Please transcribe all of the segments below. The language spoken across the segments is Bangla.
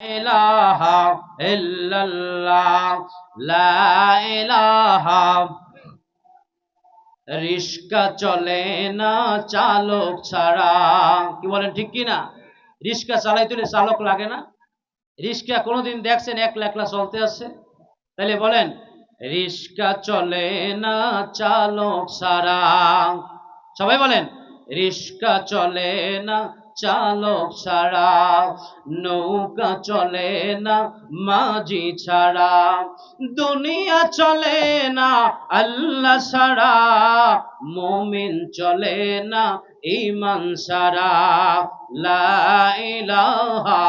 ইলাহা ইল্লাল্লাহ লা ইলাহা। রিস্কা চলে না চালক ছাড়া। কি বলেন, ঠিক কি না? রিস্কা চালাইতে হলে চালক লাগে না? রিস্কা কোনোদিন দেখছেন একলা একলা চলতে আছে? তাহলে বলেন, রিস্কা চলে না চালক ছাড়া। সবাই বলেন, রিস্কা চলে না চালক ছাড়া, নৌকা চলে না মাঝি ছাড়া, দুনিয়া চলে না আল্লাহ ছাড়া, মুমিন চলে না ঈমান ছাড়া। লা ইলাহা,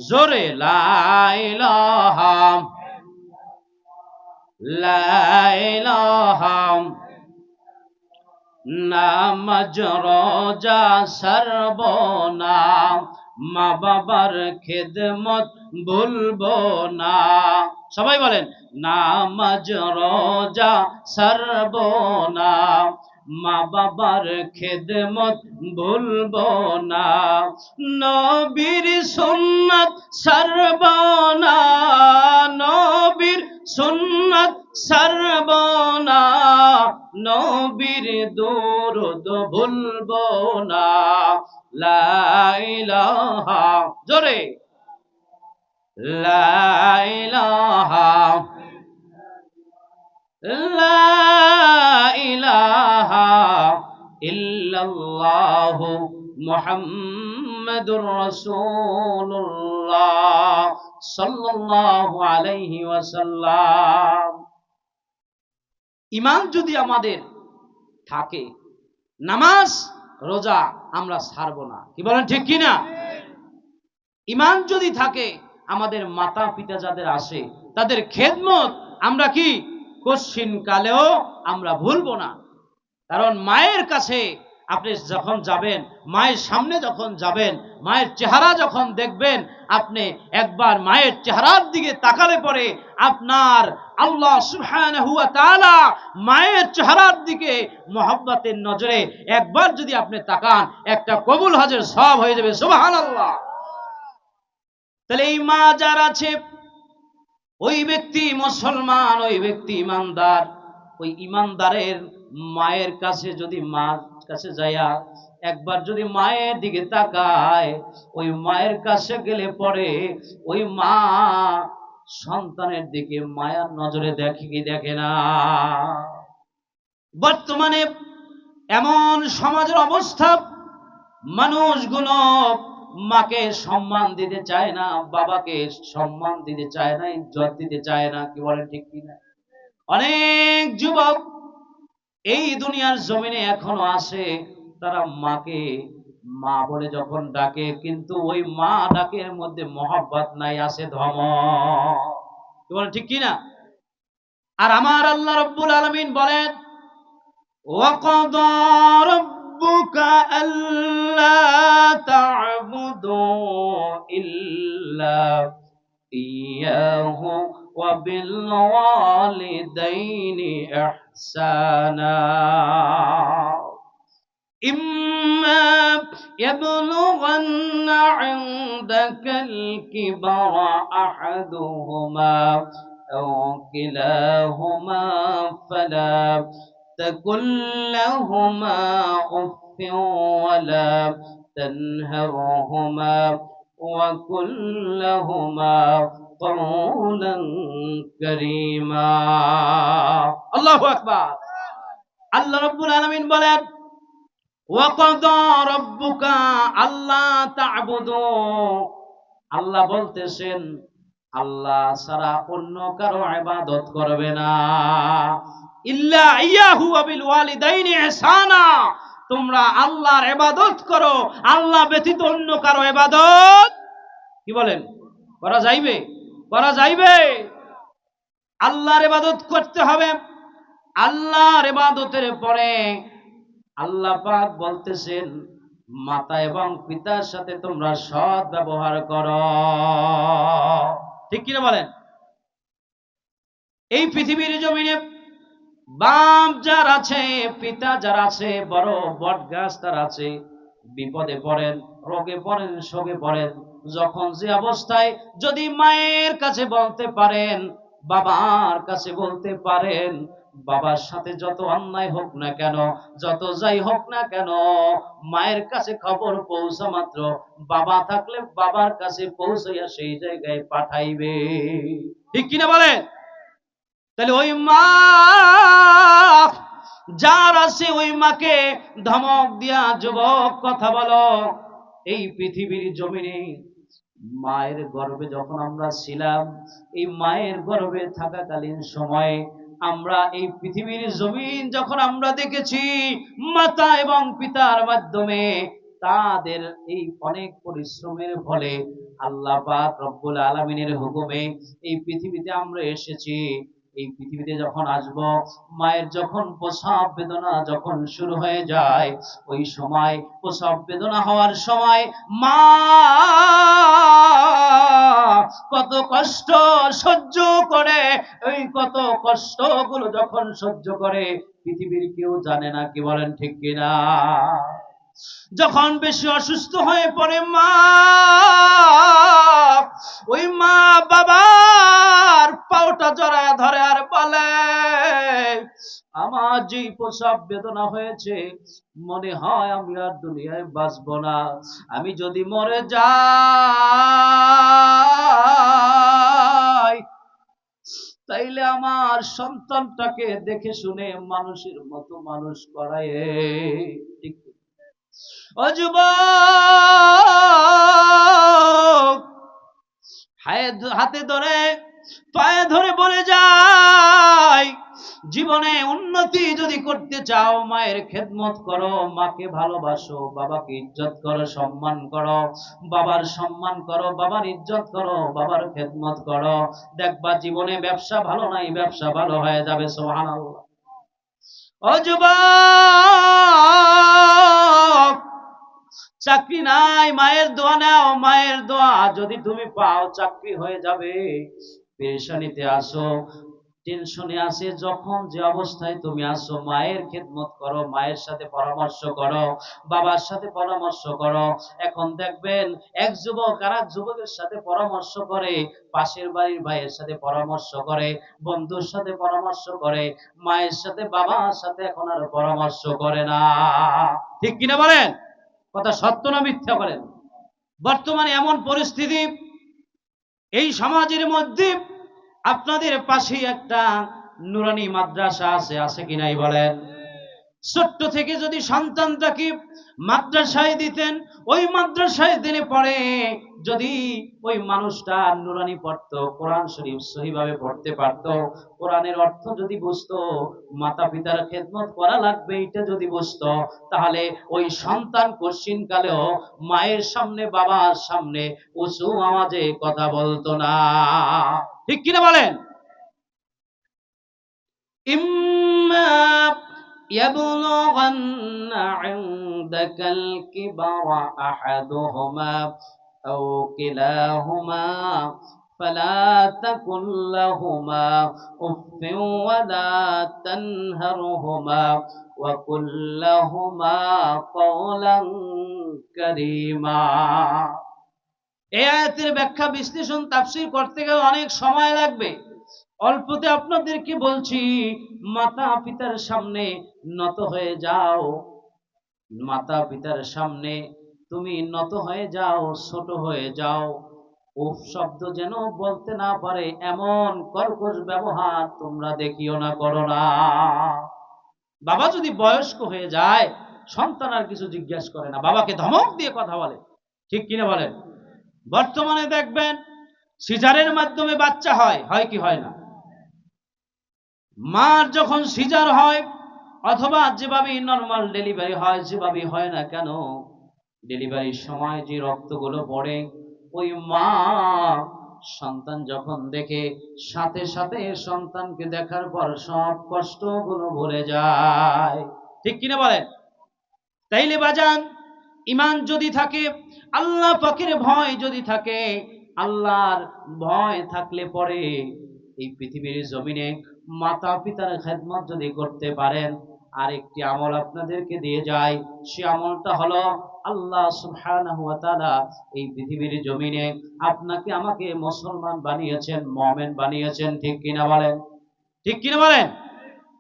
জোরে লা ইলাহা, লা ইলাহা। নামাজ রোজা ছাড়বো না, মা বাবার খেদমত ভুলবো না। সবাই বলেন, নামাজ রোজা ছাড়বো না, মা বাবার খেদমত ভুলবো না, নবীর সুন্নাত ছাড়বো না, নবীর সুন্নাত ছাড়বো না, নবীর দরুদ ভুলবো না। লা ইলাহা, জোরে লা ইলাহা, লা ইলাহা ইল্লাল্লাহু মুহাম্মাদুর রাসূলুল্লাহ সাল্লাল্লাহু আলাইহি ওয়াসাল্লাম। ঈমান যদি আমাদের থাকে, নামাজ রোজা আমরা ছাড়ব না। কি বলেন, ঠিক কি না? ঈমান যদি থাকে, আমাদের মাতা পিতা যাদের আসে তাদের খেদমত আমরা কি কশিন কালেও আমরা ভুলবো না। কারণ মায়ের কাছে আপনি যখন যাবেন, মায়ের সামনে যখন যাবেন, মায়ের চেহারা যখন দেখবেন, আপনি একবার মায়ের চেহারার দিকে তাকালে পরে আপনার আল্লাহ সুবহানাহু ওয়া তাআলা মায়ের চেহারার দিকে মহব্বতের নজরে একবার যদি আপনি তাকান, একটা কবুল হজের সওয়াব হয়ে যাবে। সুবহানাল্লাহ। তাহলে এই মা যার আছে, ওই ব্যক্তি মুসলমান, ওই ব্যক্তি ইমানদার। ওই ইমানদারের মায়ের কাছে যদি, মার কাছে যাইয়া একবার যদি মায়ের দিকে তাকায়, ওই মায়ের কাছে গেলে পরে ওই মা সন্তানের দিকে মায়ার নজরে দেখে কি দেখে না? বর্তমানে এমন সমাজের অবস্থা, মানুষগুলো মাকে সম্মান দিতে চায় না, বাবাকে সম্মান দিতে চায় না, ইজ্জত দিতে চায় না। কি বলেন, ঠিক কিনা? অনেক যুবক এই দুনিয়ার জমিনে এখনো আছে, তারা মাকে মা বলে যখন ডাকে, কিন্তু ওই মা ডাকের মধ্যে মহব্বত নাই, আছে ধমক। কি বলেন, ঠিক কিনা? আর আমার আল্লাহ রাব্বুল আলামিন বলেন, ওয়াকাদা রাব্বুকা আল্লা তা'বুদু ইল্লা ইয়াহু ওয়া বিল ওয়ালিদাইনি ইহসানা। ইম্মা ইয়াবলুগান্না ইনদাকাল কিবারা আহাদুহুমা আও কিলাহুমা ফালা تقل لهما أف ولا تنهرهما وقل لهما قولا كريما। الله أكبر। আল্লাহ রাব্বুল আলামিন বলেন, ওয়াকাদা রাব্বুকা আল্লা তা'বুদু। আল্লাহ বলতেছেন, আল্লাহ ছাড়া অন্য কারো ইবাদত করবে না। ইল্লা ইয়াহু ওয়া বিল ওয়ালিদাইনি ইহসানা। তোমরা আল্লাহর ইবাদত করো, আল্লাহ ব্যতীত অন্য কারো ইবাদত কি বলেন করা যাইবে? করা যাইবে। আল্লাহর ইবাদত করতে হবে। আল্লাহর ইবাদতের পরে আল্লাহ পাক বলতেছেন, মাতা এবং পিতার সাথে তোমরা সৎ ব্যবহার করো। ঠিক কিনা বলেন? এই পৃথিবীর জমিনে বাপ যার আছে, পিতা যার আছে, বড় বট গাছ তার আছে, বিপদে পড়েন, রোগে পড়েন, শোকে পড়েন, যখন যে অবস্থায় যদি মায়ের কাছে বলতে পারেন, বাবার কাছে বলতে পারেন, বাবার সাথে যত অন্যায় হোক না কেন, যত যাই হোক না কেন, মায়ের কাছে খবর পৌঁছা মাত্র বাবা থাকলে বাবার কাছে পৌঁছাইয়া সেই জায়গায় পাঠাইবে। ঠিক কিনা বলেন? তাহলে ওই মা যার আছে ওই মাকে ধমক দিয়া, যুবক কথা বলো, এই পৃথিবীর জমিনে মায়ের গর্ভে যখন আমরা ছিলাম, এই মায়ের গর্ভে থাকাকালীন সময়ে আমরা এই পৃথিবীর জমিন যখন আমরা দেখেছি, মাতা এবং পিতার মাধ্যমে তাদের এই অনেক পরিশ্রমের ফলে আল্লাহ পাক রব্বুল আলামিনের হুকুমে এই পৃথিবীতে আমরা এসেছি। এই পৃথিবীতে যখন আসব, মায়ের যখন প্রসব বেদনা যখন শুরু হয়ে যায়, ওই সময় প্রসব বেদনা হওয়ার সময় মা কত কষ্ট সহ্য করে, ওই কত কষ্টগুলো যখন সহ্য করে পৃথিবীর কেউ জানে না। কি বলেন ঠিক কিনা? যখন বেশি অসুস্থ হয়ে পড়ে মা, ওই মা বাবার পাওটা জড়ায় ধরে আর বলে, আমার যে প্রসব বেদনা হয়েছে, মনে হয় আমি আর দুনিয়ায় বাঁচবো না। আমি যদি মরে যাই, তাইলে আমার সন্তানটাকে দেখে শুনে মানুষের মতো মানুষ করায়। ঠিক ও যুবক, হাতে ধরে পায়ে ধরে বলে যায়, জীবনে উন্নতি যদি করতে চাও, মায়ের খেদমত করো, মাকে ভালোবাসো, বাবাকে ইজ্জত করো, সম্মান করো, বাবার সম্মান করো, বাবার ইজ্জত করো, বাবার খেদমত করো, দেখবা জীবনে ব্যবসা ভালো নাই, ব্যবসা ভালো হয়ে যাবে। সুবহানাল্লাহ। ও যুবক, চাকরি নাই, মায়ের দোয়া নাও, মায়ের দোয়া যদি তুমি পাও চাকরি হয়ে যাবে। পেরেশানিতে আসো, টেনশনে আসে, যখন যে অবস্থায় তুমি আসো, মায়ের খেদমত করো, মায়ের সাথে পরামর্শ করো, বাবার সাথে পরামর্শ করো। এখন দেখবেন এক যুবক আর এক যুবকের সাথে পরামর্শ করে, পাশের বাড়ির ভাইয়ের সাথে পরামর্শ করে, বন্ধুর সাথে পরামর্শ করে, মায়ের সাথে বাবার সাথে এখন আর পরামর্শ করে না। ঠিক কিনা বলেন? কথা সত্য না মিথ্যা বলেন? বর্তমানে এমন পরিস্থিতি, এই সমাজের মধ্যে আপনাদের পাশেই একটা নুরানি মাদ্রাসা আছে, আছে কি নাই বলেন? ছোট্ট থেকে যদি সন্তানটাকে মাদ্রাসায় দিতেন, ওই মাদ্রাসায় দিনে পড়ে যদি ওই মানুষটা নুরানি পড়তো, কোরআন শরীফ সহিভাবে পড়তে পারতো, কোরআনের অর্থ যদি বুঝতো, মাতা পিতার খেদমত করা লাগবে এটা যদি বুঝতো, তাহলে ওই সন্তান কশিন কালেও মায়ের সামনে বাবার সামনে উঁচু আওয়াজে কথা বলতো না। ঠিক কিনা বলেন? ইম্মা يبلغن عندك الكبر أحدهما أو كلاهما فلا تقل لهما أف ولا تنهرهما وقل لهما قولا كريما। এই আয়াতের ব্যাখ্যা বিশ্লেষণ তাফসীর করতে গেলে অনেক সময় লাগবে, অল্পতে আপনাদেরকে বলছি, মাতা পিতার সামনে নত হয়ে যাও, মাতা পিতার সামনে তুমি নত হয়ে যাও, ছোট হয়ে যাও। উফ শব্দ যেন বলতে না পারে এমন কর্কশ ব্যবহার তোমরা দেখিও না, করো না। বাবা যদি বয়স্ক হয়ে যায়, সন্তান আর কিছু জিজ্ঞেস করে না, বাবাকে ধমক দিয়ে কথা বলে। ঠিক কিনা বলেন? বর্তমানে দেখবেন সিজারের মাধ্যমে বাচ্চা হয়, হয় কি হয় না? মার যখন সিজার হয়, অথবা যেভাবে নরমাল ডেলিভারি হয়, যেভাবে হয় না কেন, ডেলিভারির সময় যে রক্তগুলো পড়ে, ওই মা সন্তান যখন দেখে, সাথে সাথে সন্তানকে দেখার পর সব কষ্টগুলো ভুলে যায়। ঠিক কিনা বলেন? তাইলে বাজান, ঈমান যদি থাকে, আল্লাহ পাকের ভয় যদি থাকে, আল্লাহর ভয় থাকলে পরে এই পৃথিবীর জমিনে মাতা পিতার খেদমত যদি করতে পারেন, আরেকটি আমল আপনাদেরকে দিয়ে যায়। সে আমলটা হলো আল্লাহ সুবহানাহু ওয়া তাআলা এই পৃথিবীর জমিনে আপনাকে আমাকে মুসলমান বানিয়েছেন, মুমিন বানিয়েছেন। ঠিক কিনা বলেন? ঠিক কিনা বলেন?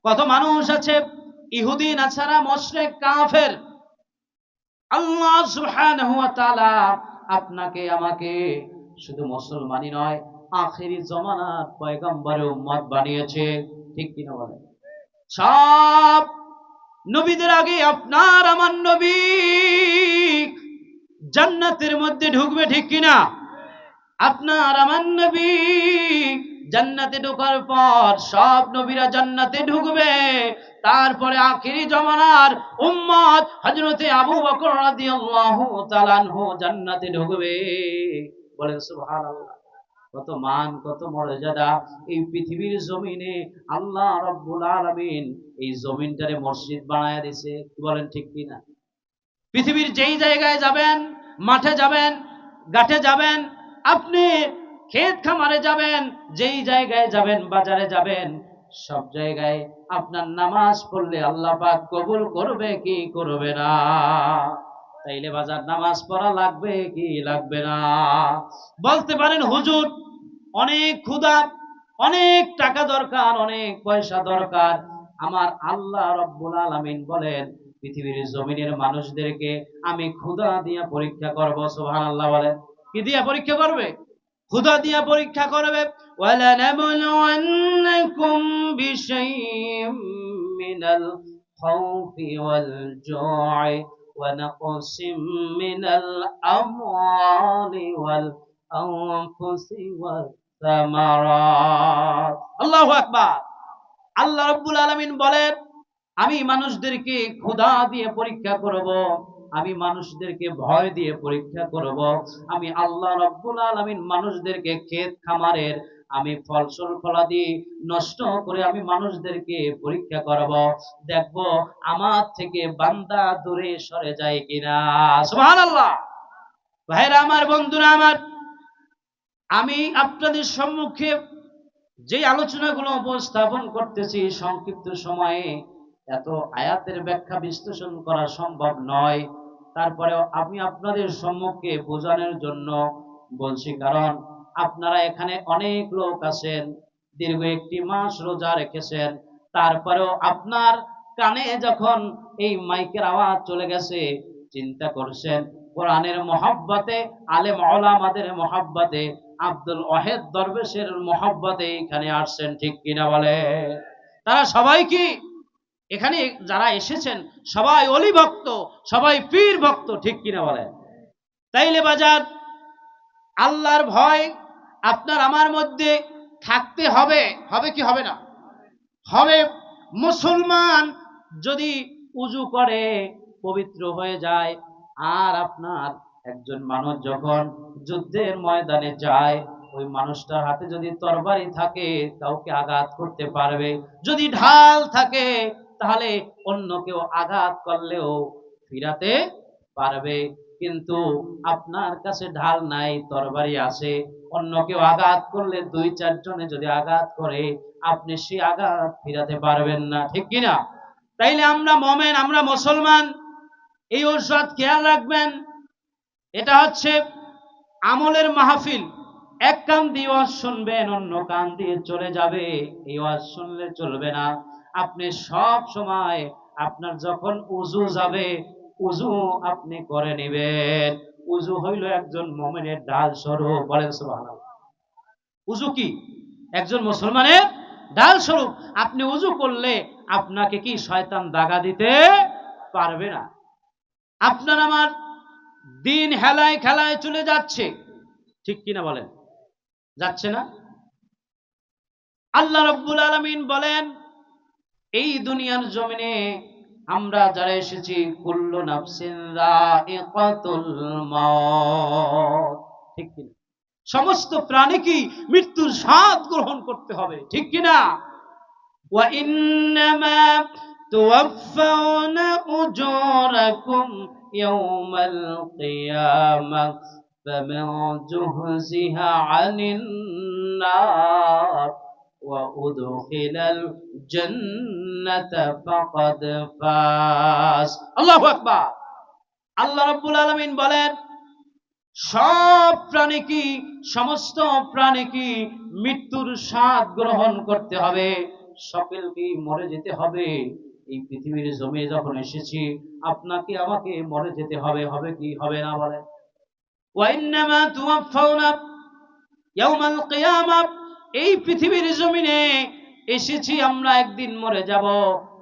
কত মানুষ আছে ইহুদি, নাসারা, মুশরিক, কাফের। আল্লাহ সুবহানাহু ওয়া তাআলা আপনাকে আমাকে শুধু মুসলমানই নয়, আখেরি জামানার পয়গম্বরের উম্মত বানিয়েছে। ঠিক কিনা বলেন? সব নবীদের আগে আপনার আমার নবী জান্নাতের মধ্যে ঢুকবে। ঠিক কিনা? আপনার আমার নবী জান্নাতে ঢোকার পর সব নবীরা জান্নাতে ঢুকবে। তারপরে আখিরি জামানার উম্মত হযরতে আবু বকর রাদিয়াল্লাহু তাআলা আনহু জান্নাতে ঢুকবে। বলেন সুবহানাল্লাহ। কত মান, কত মর্যাদা! এই পৃথিবীর জমিনে আল্লাহ রাব্বুল আলামিন এই জমিনটারে মসজিদ বানায়া দিয়েছে। বলেন ঠিক কিনা? পৃথিবীর যেই জায়গায় যাবেন, মাঠে যাবেন, ঘাটে যাবেন, আপনি ক্ষেত খামারে যাবেন, যেই জায়গায় যাবেন, বাজারে যাবেন, সব জায়গায় আপনার নামাজ পড়লে আল্লাহ পাক কবুল করবে কি করবে না? তাইলে বাজার নামাজ পড়া লাগবে কি লাগবে না? বলতে পারেন হুজুর অনেক ক্ষুধা, অনেক টাকা দরকার, অনেক পয়সা দরকার। আমার আল্লাহ রাব্বুল আলামিন বলেন পৃথিবীর জমিনের মানুষদেরকে আমি ক্ষুধা দিয়ে পরীক্ষা করব। সুবহানাল্লাহ বলেন। কি দিয়ে পরীক্ষা করবে? ক্ষুধা দিয়ে পরীক্ষা করবে। ওয়ালানাবলুওয়ান্নাকুম বিশাইইম মিনাল খাউফি ওয়াল জু'i ওয়া নাকসিম মিনাল আমওয়ালি ওয়াল আনফুসি ওয়াস সামারাত। আল্লাহু আকবার। আল্লাহ রাব্বুল আলামিন বলেন আমি মানুষদেরকে ক্ষুধা দিয়ে পরীক্ষা করব, আমি মানুষদেরকে ভয় দিয়ে পরীক্ষা করব। আমি আল্লাহ রাব্বুল আলামিন মানুষদেরকে ক্ষেত খামারের আমি ফসল ফলাদি নষ্ট করে আমি মানুষদেরকে পরীক্ষা করব। দেখব আমার থেকে বান্দা দূরে সরে যায় কিনা। সুবহানাল্লাহ। ভাইরা আমার, বন্ধুরা আমার, আমি আপনাদের সম্মুখে যে আলোচনাগুলো উপস্থাপন করতেছি সংক্ষিপ্ত সময়ে এত আয়াতের ব্যাখ্যা বিশ্লেষণ করা সম্ভব নয়। তারপরেও আমি আপনাদের সম্মুখে বোঝানোর জন্য বলছি, কারণ আপনারা এখানে অনেক লোক আছেন, দীর্ঘ একটি মাস রোজা রেখেছেন, তারপরেও আপনার কানে যখন এই মাইকের আওয়াজ চলে গেছে চিন্তা করছেন কোরআনের মহব্বতে, আলেম ওলামাদের মহব্বতে, আব্দুল ওয়াহেদ দরবেশের মহব্বতে এখানে আসছেন। ঠিক কিনা বলে? তারা সবাই কি এখানে যারা এসেছেন সবাই অলি ভক্ত, সবাই পীর ভক্ত। ঠিক কিনা বলে? তাইলে বাজার আল্লাহর ভয় আপনার আমার মধ্যে থাকতে হবে। হবে কি হবে না? হবে। মুসলমান যদি উজু করে পবিত্র হয়ে যায়, আর আপনার একজন মানুষ যখন যুদ্ধের ময়দানে যায়, ওই মানুষটার হাতে যদি তরবারি থাকে কাউকে আঘাত করতে পারবে, যদি ঢাল থাকে তাহলে অন্য কেউ আঘাত করলেও ফিরাতে পারবে। কিন্তু আপনার কাছে ঢাল নাই, তরবারি আছে, অন্য কেউ আঘাত করলে দুই চারজনে যদি আঘাত করে আপনি সে আঘাত ফিরাতে পারবেন না। ঠিক কিনা? তাইলে আমরা মুমিন, আমরা মুসলমান, এই ঔষধ খেয়াল রাখবেন। এটা হচ্ছে আমলের মাহফিল। এক কান দিয়ে ওয়াজ শুনবেন, অন্য কান দিয়ে চলে যাবে, এই ওয়াজ শুনলে চলবে না। আপনি সব সময় আপনার যখন উজু যাবে উজু আপনি করে নেবেন। উজু হইল একজন মুমিনের ঢাল স্বরূপ। বলেন সুবহানাল্লাহ। উজু কি? একজন মুসলমানের ঢাল স্বরূপ। আপনি উজু করলে আপনাকে কি শয়তান দাগা দিতে পারবে না। আপনার আমার দিন হেলায় খেলায় চলে যাচ্ছে। ঠিক কিনা বলেন? যাচ্ছে না? আল্লাহ রাব্বুল আলামিন বলেন এই দুনিয়ার জমিনে আমরা যারা এসেছি কুল্লু নাফসিন যায়িকাতুল মাউত। ঠিক কিনা? সমস্ত প্রাণী কি মৃত্যুর স্বাদ গ্রহণ করতে হবে। ঠিক কিনা? ওয়া ইন্নামা তুওয়াফাউনা উজুরাকুম ইয়াওমাল কিয়ামাহ ফামান যুহজিহা আনিন নার ওয়া উদখিলাল জান্নাতা ফাকাদ ফাজ। আল্লাহু আকবার। আল্লাহ রাব্বুল আলামিন বলেন, সব প্রাণী কি, সমস্ত প্রাণী কি মৃত্যুর স্বাদ গ্রহণ করতে হবে, সকলকে মরে যেতে হবে। এই পৃথিবীর জমি যখন এসেছি, আপনাকে আমাকে মরে যেতে হবে, হবে কি হবে না বলেন? ওয়া ইন্নামা তুওয়াফাউনা ইয়াউমাল কিয়ামাহ, এই পৃথিবীর জমিনে এসেছি আমরা, একদিন মরে যাব।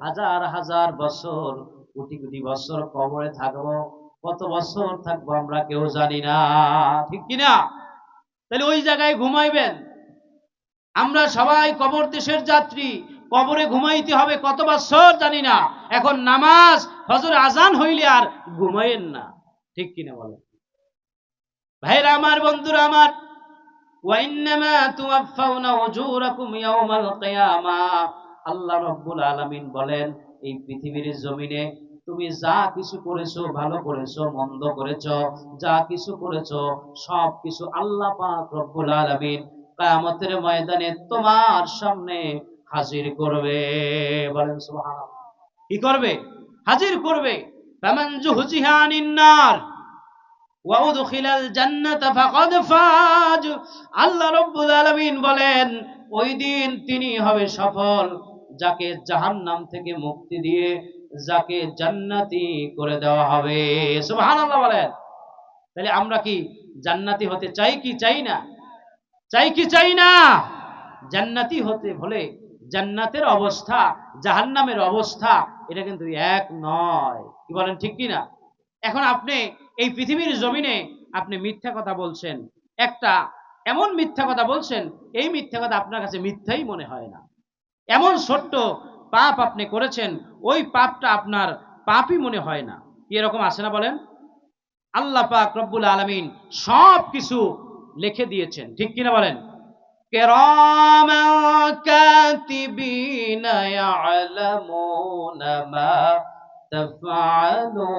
হাজার হাজার বছর, কোটি কোটি বছর কবরে থাকবো। কত বছর থাকবো আমরা কেউ জানি না, ঠিক কিনা? তাহলে ওই জায়গায় ঘুমাইবেন। আমরা সবাই কবর দেশের যাত্রী, কবরে ঘুমাইতে হবে কত বছর জানি না। এখন নামাজ ফজর আজান হইলে আর ঘুমাইেন না, ঠিক কিনা বলেন? ভাইরা আমার, বন্ধুরা আমার, ওয়াইন্নামা তুওয়াফাউনা উজুরাকুম ইয়াউমাল কিয়ামাহ, আল্লাহ রাব্বুল আলামিন বলেন, এই পৃথিবীর জমিনে তুমি যা কিছু করেছো, ভালো করেছো মন্দ করেছো, যা কিছু করেছো সব কিছু আল্লাহ পাক রব্বুল আলামিন কিয়ামতের ময়দানে তোমার সামনে হাজির করবে। বলেন সুবহানাল্লাহ। কি করবে? হাজির করবে। ফামান যুহজিহা আনিন নার ওয়া উদখিলাল জান্নাতা ফাকাদ ফাজ। আল্লাহ রাব্বুল আলামিন বলেন, ওই দিন তিনি হবে সফল, যাকে জাহান্নাম থেকে মুক্তি দিয়ে যাকে জান্নাতি করে দেওয়া হবে। সুবহানাল্লাহ বলেন। তাহলে আমরা কি জান্নাতি হতে চাই কি চাই না? চাই কি চাই না? জান্নাতি হতে হলে জান্নাতের অবস্থা জাহান্নামের অবস্থা এটা কিন্তু এক নয়। কি বলেন, ঠিক কি না? এখন আপনি এই পৃথিবীর জমিনে আপনি মিথ্যা কথা বলছেন, একটা এমন মিথ্যা কথা বলছেন, এই মিথ্যা কথা আপনার কাছে মিথ্যাই মনে হয় না। এমন ছোট্ট পাপ আপনি করেছেন, ওই পাপটা আপনার পাপই মনে হয় না। কি এরকম আছে না বলেন? আল্লাহ পাক রব্বুল আলামিন সব কিছু লিখে দিয়েছেন, ঠিক কিনা বলেন? কিরামান কাতিবিনা ইয়ালামুনা মা তাফআলুন।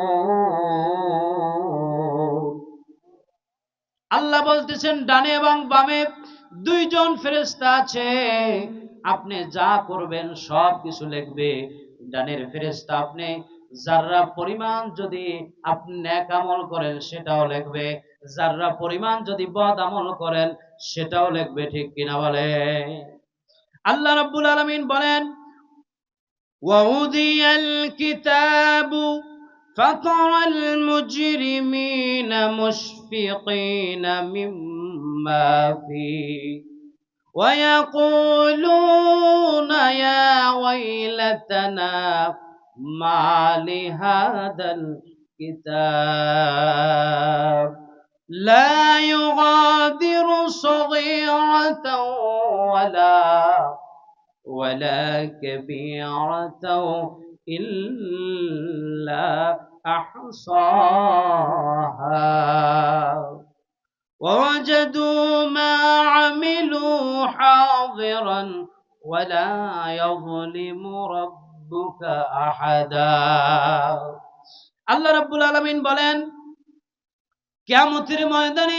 আল্লাহ বলতেছেন, ডানে এবং বামে দুইজন ফেরেশতা আছে, আপনি যা করবেন সব কিছু লিখবে। ডানের ফেরেশতা আপনি যাররা পরিমাণ যদি আপনি নেক আমল করেন সেটাও লিখবে, যাররা পরিমাণ যদি বদ আমল করেন সেটাও লিখবে, ঠিক কিনা বলে? আল্লাহ রাব্বুল আলামিন বলেন, ওয়াউদিয়াল কিতাবু ফাতারাল মুজরিমিনা মুশফিকিনা মিম্মা ফীহি ويقولون يا ويلتنا ما لهذا الكتاب لا يغادر صغيرة ولا كبيرة إلا أحصاها ووجدوا ما عملوا حاضرا ولا يظلم ربك أحدا। আল্লাহ রাব্বুল আলামিন বলেন, কিয়ামতের ময়দানে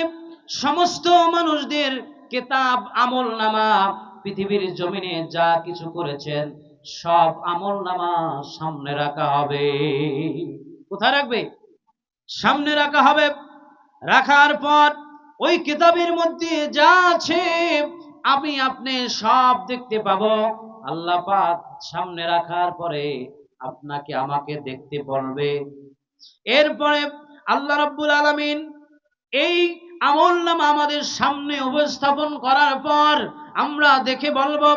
সমস্ত মানুষদের কিতাব আমলনামা, পৃথিবীর জমিনে যা কিছু করেছেন সব আমলনামা সামনে রাখা হবে। কোথায় রাখবে? সামনে রাখা হবে। রাখার পর ওই কিতাবের মধ্যে যা আছে আমি আপনি সব দেখতে পাবো। আল্লাহ পাক সামনে রাখার পরে আপনাকে আমাকে দেখতে বলবে। এরপরে আল্লাহ রাব্বুল আলামিন এই আমলনামা আমাদের সামনে উপস্থাপন করার পর আমরা দেখে বলবো,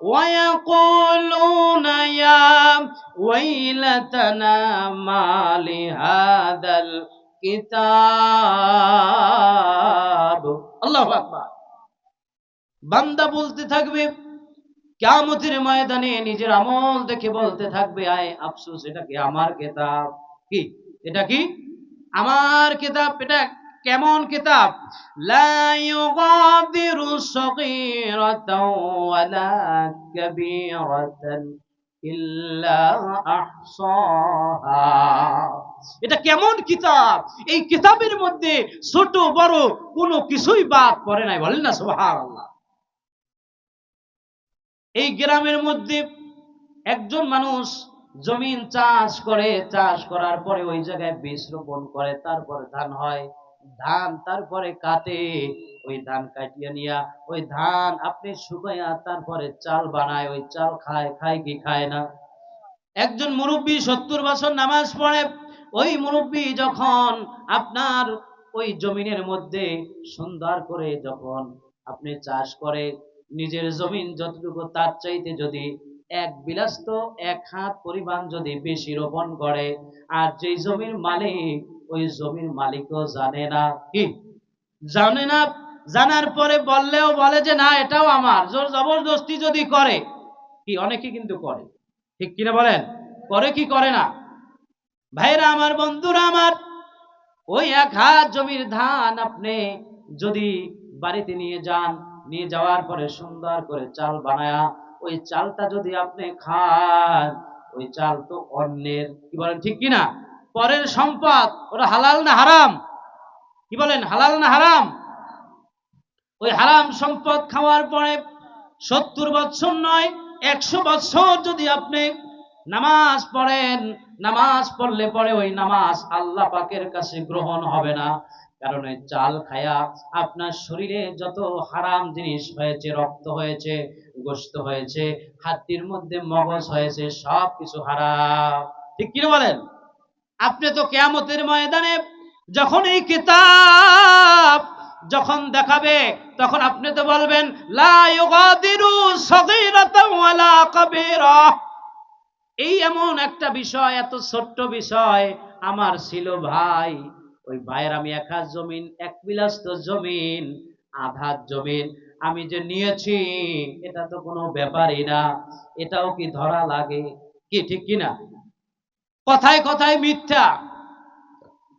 ওয়ায়াকুলুনা ইয়া ওয়াইলাতানা মা লিহাদাল কিতাব। আল্লাহু আকবার। বান্দা বলতে থাকবে কিয়ামতের ময়দানে নিজের আমল দেখে বলতে থাকবে, আয় আফসোস, এটা কি আমার কিতাব? কি এটা? কি আমার কিতাব? এটা কেমন কিতাব? লা ইউগাদিরু সগীরাতাও ওয়ালা কাবীরাতান ইল্লা আহসাহা। এটা কেমন কিতাব? এই কিতাবের মধ্যে ছোট বড় কোনো কিছুই বাদ পড়ে নাই। বলেন না সুবহানাল্লাহ। এই গ্রামের মধ্যে একজন মানুষ জমিন চাষ করে, চাষ করার পরে ওই জায়গায় বীজ রোপণ করে, তারপরে ধান হয়, ধান তারপরে কাটে, ওই ধান কাটিয়ে নিয়া ওই ধান আপনি শুকাইয়া তারপরে চাল বানায়, ওই চাল খায়, খায় কি খায় না? একজন মুরব্বী 70 বছর নামাজ পড়ে, ওই মুরব্বী যখন আপনার ওই জমিনের মধ্যে সুন্দর করে যখন আপনি চাষ করে, নিজের জমিন যতটুকু তার চাইতে যদি এক বিলাস্ত এক হাত পরিমাণ যদি বেশি রোপণ করে, আর যে জমির মালিক, ওই জমির মালিকও জানে না, কি জানে না, জানার পরে বললেও বলে যে না এটাও আমার, জোর জবরদস্তি যদি করে, কি অনেকে কিন্তু করে, ঠিক কিনা বলেন? করে কি করে না? ভাইরা আমার, বন্ধুরা আমার, ওই এক হাত জমির ধান আপনি যদি বাড়িতে নিয়ে যান, নিয়ে যাওয়ার পরে সুন্দর করে চাল বানায়া ওই চালটা যদি আপনি খান, ওই চাল তো অন্যের, কি বলেন ঠিক কিনা? পরের সম্পদ, ওটা হালাল না হারাম? কি বলেন, হালাল না হারাম? ওই হারাম সম্পদ খাওয়ার পরে 70 বছর নয় 100 বছর যদি আপনি নামাজ পড়েন, নামাজ পড়লে পরে ওই নামাজ আল্লাহ পাকের কাছে গ্রহণ হবে না। কারণ ওই চাল খায়া আপনার শরীরে যত হারাম জিনিস হয়েছে, রক্ত হয়েছে, গোশত হয়েছে, হাড্ডির মধ্যে মগজ হয়েছে, সব কিছু হারাম, ঠিক কিনা বলেন? আপনি তো কিয়ামতের ময়দানে যখন এই কিতাব যখন দেখাবে, তখন আপনি তো বলবেন লা ইউগাদিরু সগীরাতাও ওয়ালা কাবীরা, এই এমন একটা বিষয়, এত ছোট্ট বিষয় আমার ছিল ভাই, ওই ভাইয়ের আমি এক হাত জমিন, এক বিলাস্ত জমিন, আধা জমিন আমি যে নিয়েছি, এটা তো কোনো ব্যাপারই না, এটাও কি ধরা লাগে? কি ঠিক কিনা? কথায় কথায় মিথ্যা,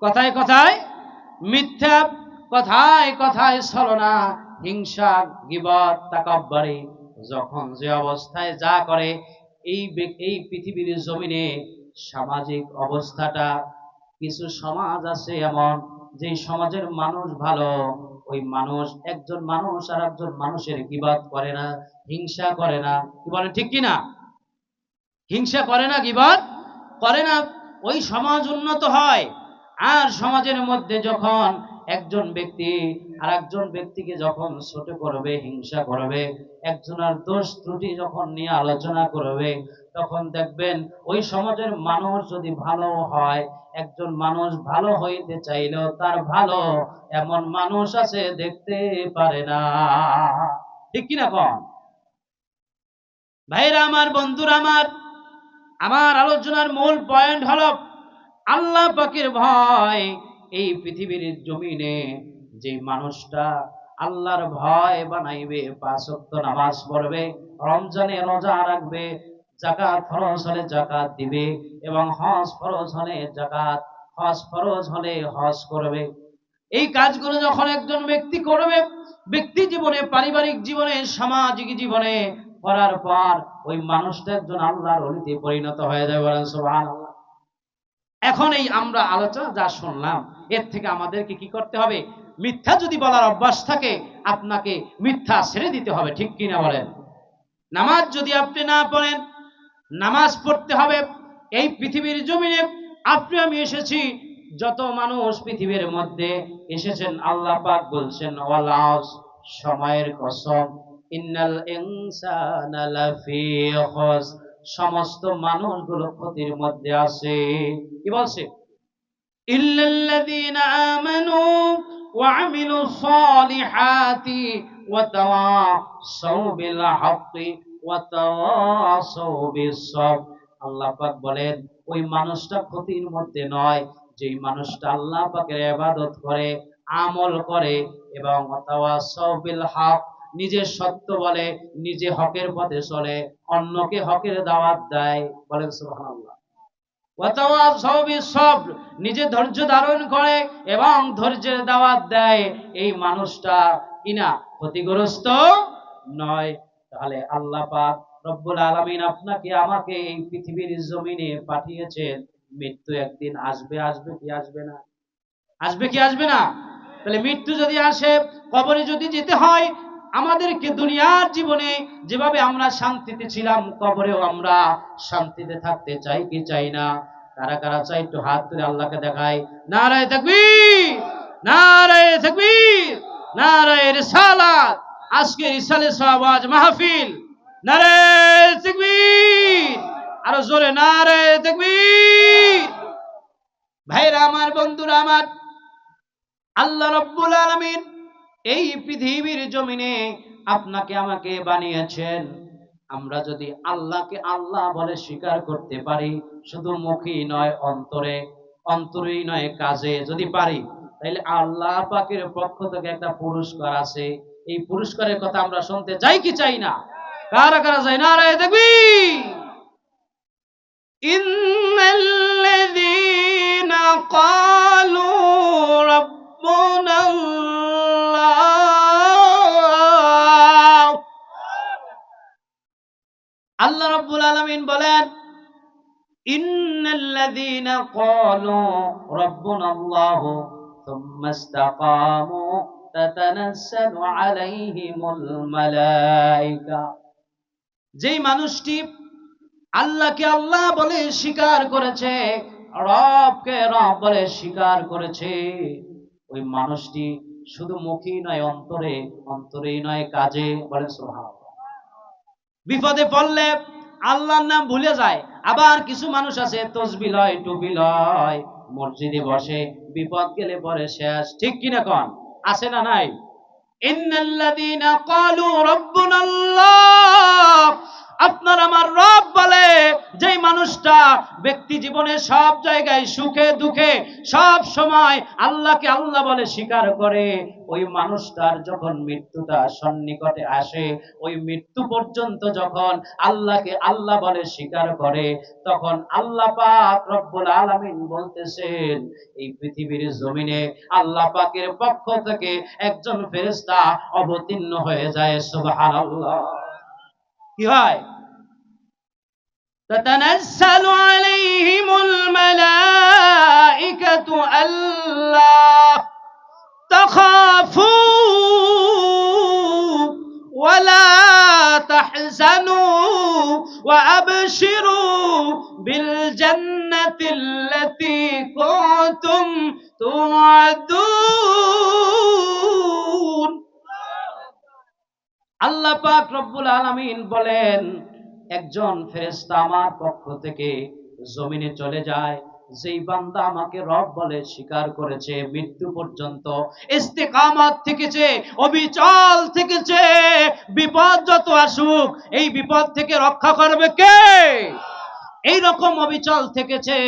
কথায় কথায় মিথ্যা, কথায় কথায় ছলনা, হিংসা, গীবত, তাকাব্বুরি, যখন যে অবস্থায় যা করে, এই পৃথিবীর জমিনে সামাজিক অবস্থাটা, কিছু সমাজ আছে এমন যে সমাজের মানুষ ভালো, ওই মানুষ একজন মানুষ আর একজন মানুষের গীবত করে না, হিংসা করে না, কি বলেন ঠিক কিনা? হিংসা করে না, গীবত করে না, ওই সমাজ উন্নত হয়। আর সমাজের মধ্যে যখন একজন ব্যক্তি আর একজন ব্যক্তিকে যখন ছোট করবে, হিংসা করবে, একজনের দোষ ত্রুটি যখন নিয়ে আলোচনা করবে, তখন দেখবেন ওই সমাজের মানুষ যদি ভালো হয়, একজন মানুষ ভালো হইতে চাইলেও তার ভালো এমন মানুষ আছে দেখতে পারে না, ঠিক কিনা কন? ভাইরা আমার, বন্ধুরা আমার, আমার আলোচনার মূল পয়েন্ট হলো আল্লাহ পাকের ভয়। এই পৃথিবীর জমিনে যে মানুষটা আল্লাহর ভয় বানাইবে, 5 ওয়াক্ত নামাজ পড়বে, রমজানে রোজা রাখবে, যাকাত ফরজ হলে যাকাত দিবে, এবং হজ ফরজ হলে যাকাত, হজ ফরজ হলে হজ করবে, এই কাজগুলো যখন একজন ব্যক্তি করবে, ব্যক্তি জীবনে, পারিবারিক জীবনে, সামাজিক জীবনে করার পর ওই মানুষটা একজন আল্লাহর ওলিতে পরিণত হয়ে যাবে, বলেন সুবহানাল্লাহ। এখন এই আমরা আলোচনা যা শুনলাম, এর থেকে আমাদেরকে কি করতে হবে? মিথ্যা যদি বলার অভ্যাস থাকে, আপনাকে মিথ্যা ছেড়ে দিতে হবে, ঠিক কিনা বলেন? নামাজ যদি আপনি না পড়েন, নামাজ পড়তে হবে। এই পৃথিবীর জমিনে আপনি আমি এসেছি, যত মানুষ পৃথিবীর মধ্যে এসেছেন, আল্লাহ পাক বলছেন ওয়াল আসর, সময়ের কসম, ইন্নাল ইনসানা লাফি খুসর, সমস্ত মানুষগুলো ক্ষতির মধ্যে আছে। কি বলছে? ইল্লাল্লাযীনা আমানু ওয়া আমিলুস সালিহাতি ওয়া তাওয়াসাউ বিল হাক্কি ওয়া তাওয়াসাউ বিস সাবর। আল্লাহ পাক বলেন ওই মানুষটা ক্ষতির মধ্যে নয়, যেই মানুষটা আল্লাহ পাকের ইবাদত করে, আমল করে, এবং ওয়া তাওয়াসাউ বিল হক, নিজে সত্য বলে, নিজে হকের পথে চলে, অন্যকে হকের দাওয়াত দেয়, বলেন সুবহানাল্লাহ। ওয়া তাওয়াসাউ বিস সাবর, নিজে ধৈর্য ধারণ করে এবং ধৈর্যের দাওয়াত দেয়, এই মানুষটা কিনা ক্ষতিগ্রস্ত নয়। তাহলে আল্লাহ পাক রব্বুল আলামিন আপনাকে আমাকে এই পৃথিবীর জমিনে পাঠিয়েছেন, মৃত্যু একদিন আসবে, আসবে কি আসবে না? আসবে কি আসবে না? তাহলে মৃত্যু যদি আসে, কবরে যদি যেতে হয়, আমাদেরকে দুনিয়ার জীবনে যেভাবে আমরা শান্তিতে ছিলাম, কবরেও আমরা শান্তিতে থাকতে চাই কি চাই না? কারা কারা চাই একটু হাত তুলে আল্লাহকে দেখায়। নারায়ে তাকবীর, নারায়ে তাকবীর, নারায়ে রিসালাত। আজকে রিসালে সাওয়াজ মাহফিল, নারায়ে তাকবীর, আরো জোরে নারায়ে তাকবীর। ভাইরা আমার, বন্ধুরা আমার, আল্লাহ রাব্বুল আলামিন এই পৃথিবীর জমিনে আপনাকে আমাকে বানিয়েছেন। আমরা যদি আল্লাহকে আল্লাহ বলে স্বীকার করতে পারি, শুধু মুখে নয়, অন্তরেই নয়, কাজে যদি পারি, তাহলে আল্লাহ পাকের পক্ষ থেকে একটা পুরস্কার আছে। এই পুরস্কারের কথা আমরা শুনতে চাই কি চাই না? কারা কারা চাই? নারায়ে তাকবীর। ইন্নাল্লাযীনা ক্বালু রাব্বুনা আল্লাহ রাব্বুল আলামিন বলেন, ইন্নাল্লাযীনা ক্বালু রাব্বুনাল্লাহু সুম্মা ইসতাকামু তাতানাজ্জালু আলাইহিমুল মালায়েকা। যেই মানুষটি আল্লাহকে আল্লাহ বলে স্বীকার করেছে, রবকে রব বলে স্বীকার করেছে, ওই মানুষটি শুধু মুখে নয়, অন্তরেই নয়, কাজে। বলে সুবহানাল্লাহ। বিপদে পড়লে আল্লাহর নাম ভুলে যায়। আবার কিছু মানুষ আছে তসবিহ লয়, টুপি লয়, মসজিদে বসে, বিপদ গেলে পরে শেষ। ঠিক কিনা কোন? আছে না নাই? ইন্নাল্লাযীনা ক্বালু রাব্বুনাল্লাহ, আপনার আমার রব বলে যেই মানুষটা ব্যক্তি জীবনে সব জায়গায় সুখে দুঃখে সব সময় আল্লাহকে আল্লাহ বলে স্বীকার করে, ওই মানুষটার যখন মৃত্যুটা সন্নিকটে আসে, ওই মৃত্যু পর্যন্ত যখন আল্লাহকে আল্লাহ বলে স্বীকার করে, তখন আল্লাহ পাক রব্বুল আলামিন বলতেছেন, এই পৃথিবীর জমিনে আল্লাহ পাকের পক্ষ থেকে একজন ফেরেশতা অবতীর্ণ হয়ে যায়। সুবহানাল্লাহ। কি হয়? তাতানাজ্জালু আলাইহিমুল মালায়েকাতু আল্লা তাখাফু ওয়ালা তাহজানু ওয়া আবশিরু বিল জান্নাতিল্লাতী কুনতুম তুআদুন। আল্লাহ পাক রব্বুল আলামিন বলেন, একজন ফেরেশতা আমার পক্ষ থেকে জমিনে চলে যায়, যেই বান্দা আমাকে রব বলে স্বীকার করেছে, মৃত্যু পর্যন্ত ইস্তেকামত থেকেছে, অবিচল থেকেছে, বিপদ যত আসুক এই বিপদ থেকে রক্ষা করবে কে? এই রকম অবিচল থেকেছে,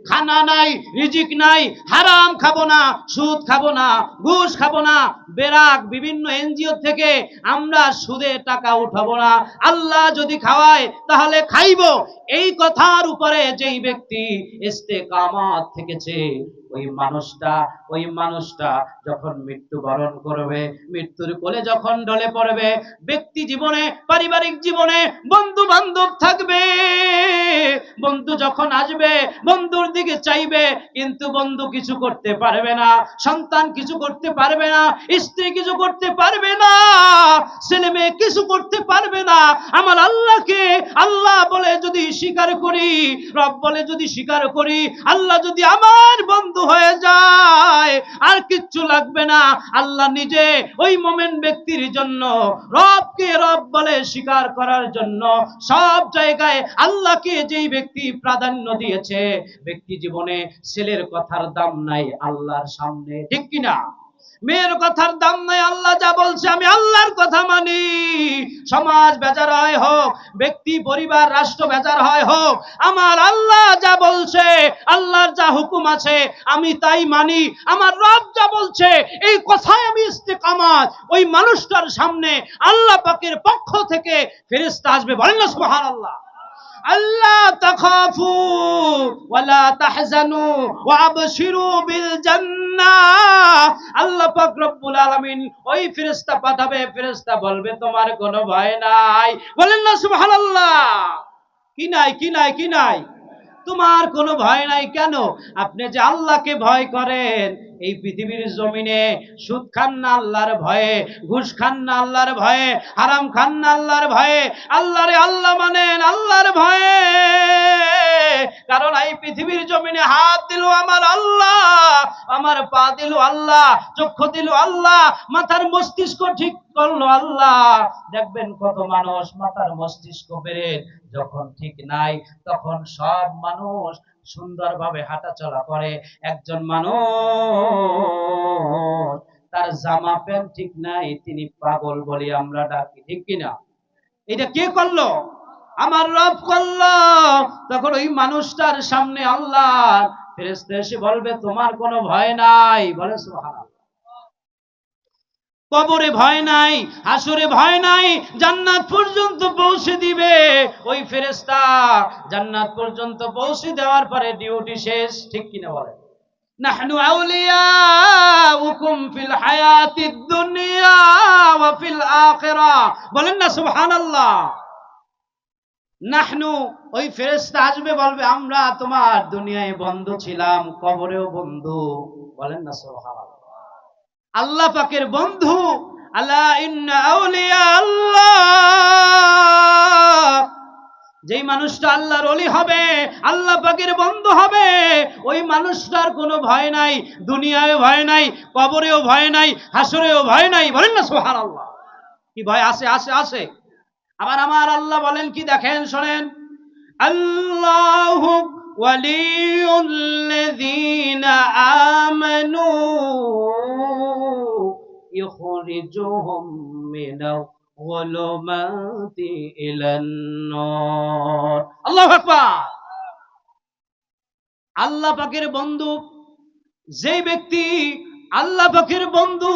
খানা নাই, রিজিক নাই, হারাম খাবো না, সুদ খাবো না, ঘুষ খাবো না, বেরাক বিভিন্ন এনজিও থেকে আমরা সুদে টাকা উঠাবো না, আল্লাহ যদি খাওয়ায় তাহলে খাইবো, এই কথার উপরে যেই ব্যক্তি ইস্তেকামত থেকেছে, ওই মানুষটা যখন মৃত্যুবরণ করবে, মৃত্যুর কোলে যখন ঢলে পড়বে, ব্যক্তি জীবনে, পারিবারিক জীবনে বন্ধু বান্ধব থাকবে, বন্ধু যখন আসবে বন্ধুর দিকে চাইবে, কিন্তু বন্ধু কিছু করতে পারবে না, সন্তান কিছু করতে পারবে না, স্ত্রী কিছু করতে পারবে না, ছেলে মেয়ে কিছু করতে পারবে না। আমার আল্লাহকে আল্লাহ বলে যদি স্বীকার করি, রব বলে যদি স্বীকার করি, আল্লাহ যদি আমার বন্ধু হয়ে যায়, আর কিচ্ছু লাগবে না। আল্লাহ নিজে ওই মোমেন ব্যক্তির জন্য, রবকে রব বলে স্বীকার করার জন্য সব জায়গায় আল্লাহকে যেই ব্যক্তি প্রাধান্য দিয়েছে, ব্যক্তি জীবনে ছেলের কথার দাম নাই আল্লাহর সামনে। ঠিক কিনা? মেয়ের কথার দাম নাই, আল্লাহ যা বলছে আমি আল্লাহর কথা মানি। সমাজ বেজার হয় হোক, ব্যক্তি পরিবার রাষ্ট্র বেজার হয় হোক, আমার আল্লাহ যা বলছে, আল্লাহর যা হুকুম আছে আমি তাই মানি। আমার রব যা বলছে এই কথায় আমি ইস্তেকামত। ওই মানুষটার সামনে আল্লাহ পাকের পক্ষ থেকে ফেরেশতা আসবে। বলেন না সুবহানাল্লাহ। আল্লাহ তাখাফু ওয়ালা তাহজানু ওয়া আবশিরু বিল জান্নাহ। আল্লাহ পাক রব্বুল আলামিন ওই ফেরেশতা পাঠাবে, ফেরেশতা বলবে তোমার কোনো ভয় নাই। বলেন না সুবহানাল্লাহ। কি নাই, কি নাই, কি নাই? তোমার কোনো ভয় নাই। কেন? আপনি যে আল্লাহকে ভয় করেন, এই পৃথিবীর জমিনে সুদ খান না আল্লাহর ভয়ে, ঘুষ খান না আল্লাহর ভয়ে, হারাম খান না আল্লাহর ভয়ে, আল্লাহরে আল্লাহ মানেন আল্লাহর ভয়ে। কারণ এই পৃথিবীর জমিনে হাত দিল আমার আল্লাহ, আমার পা দিল আল্লাহ, চক্ষু দিল আল্লাহ, মাথার মস্তিষ্ক ঠিক করলো আল্লাহ। দেখবেন কত মানুষ মাথার মস্তিষ্ক বেড়ে যখন ঠিক নাই তখন সব মানুষ সুন্দরভাবে হাঁটাচলা করে, একজন মানুষ তার জামা প্যান্ট ঠিক নাই, তিনি পাগল বলি আমরা ডাকি, ঠিক কিনা? এটা কে করলো? আমার রব করলো। তখন ওই মানুষটার সামনে আল্লাহ ফেরেশতা এসে বলবে তোমার কোনো ভয় নাই, বলে সুবহানাল্লাহ। কবরে ভয় নাই, হাসরে ভয় নাই, জান্নাত পর্যন্ত পৌঁছে দিবে ওই ফেরেশতা। জান্নাত পর্যন্ত পৌঁছে দেওয়ার পরে ডিউটি শেষ, ঠিক কিনা বলে? নাহনু আউলিয়াউকুম ফিল হায়াতিদ দুনিয়া ওয়া ফিল আখিরাহ, বলেন না সুবহানাল্লাহ। নাহনু, ওই ফেরেশতা আসবে বলবে আমরা তোমার দুনিয়ায় বন্ধু ছিলাম, কবরেও বন্ধু, বলেন না সুবহানাল্লাহ। আল্লাহ পাকের বন্ধু, আলা ইন্না আউলিয়া আল্লাহ, যেই মানুষটা আল্লাহর ওলি হবে, আল্লাহ পাকের বন্ধু হবে, ওই মানুষটার কোনো ভয় নাই, দুনিয়ায় ভয় নাই, কবরেও ভয় নাই, হাসরেও ভয় নাই, বলেন না সুবহানাল্লাহ। কি ভয় আছে? আছে আছে। আবার আমার আল্লাহ বলেন কি দেখেন, শোনেন, আল্লাহু ওয়ালিউল্লাযীনা আমানু ইখরিজুহুম মিনাল যুলুমাতি ইলান নূর। আল্লাহু আকবার। আল্লাহ পাকের বন্ধু, যেই ব্যক্তি আল্লাহ পাকের বন্ধু,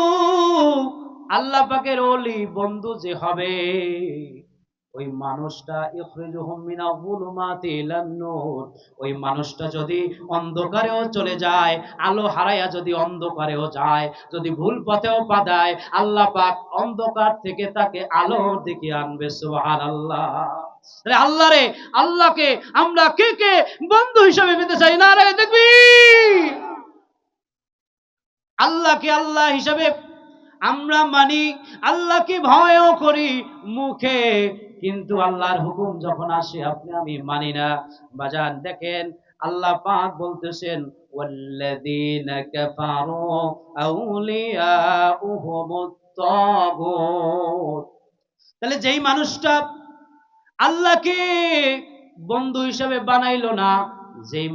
আল্লাহ পাকের ওলি বন্ধু যে হবে, ওই মানুষটা ইখরিজুহুম মিনাল যুলুমাতি ইলান নূর, ওই মানুষটা যদি অন্ধকারেও চলে যায়, আলো হারায়া যদি অন্ধকারেও যায়, যদি ভুল পথেও পা দেয়, আল্লাহ পাক অন্ধকার থেকে তাকে আলোর দিকে আনবে, সুবহানাল্লাহ। আল্লাহ রে, আল্লাহকে আমরা কে কে বন্ধু হিসেবে পেতে চাই? নারে তাকবীর। আল্লাহকে আল্লাহ হিসেবে আমরা মানি, আল্লাহকে ভয়ও করি মুখে, কিন্তু আল্লাহর হুকুম যখন আসে আপনি আমি মানি না। বাজান দেখেন আল্লাহ পাক বলতেছেন ওয়াল্লাযীনা কাফারু আউলিয়াউহুমুত তাগুত। তাহলে যেই মানুষটা আল্লাহকে বন্ধু হিসেবে বানাইলো না, যেই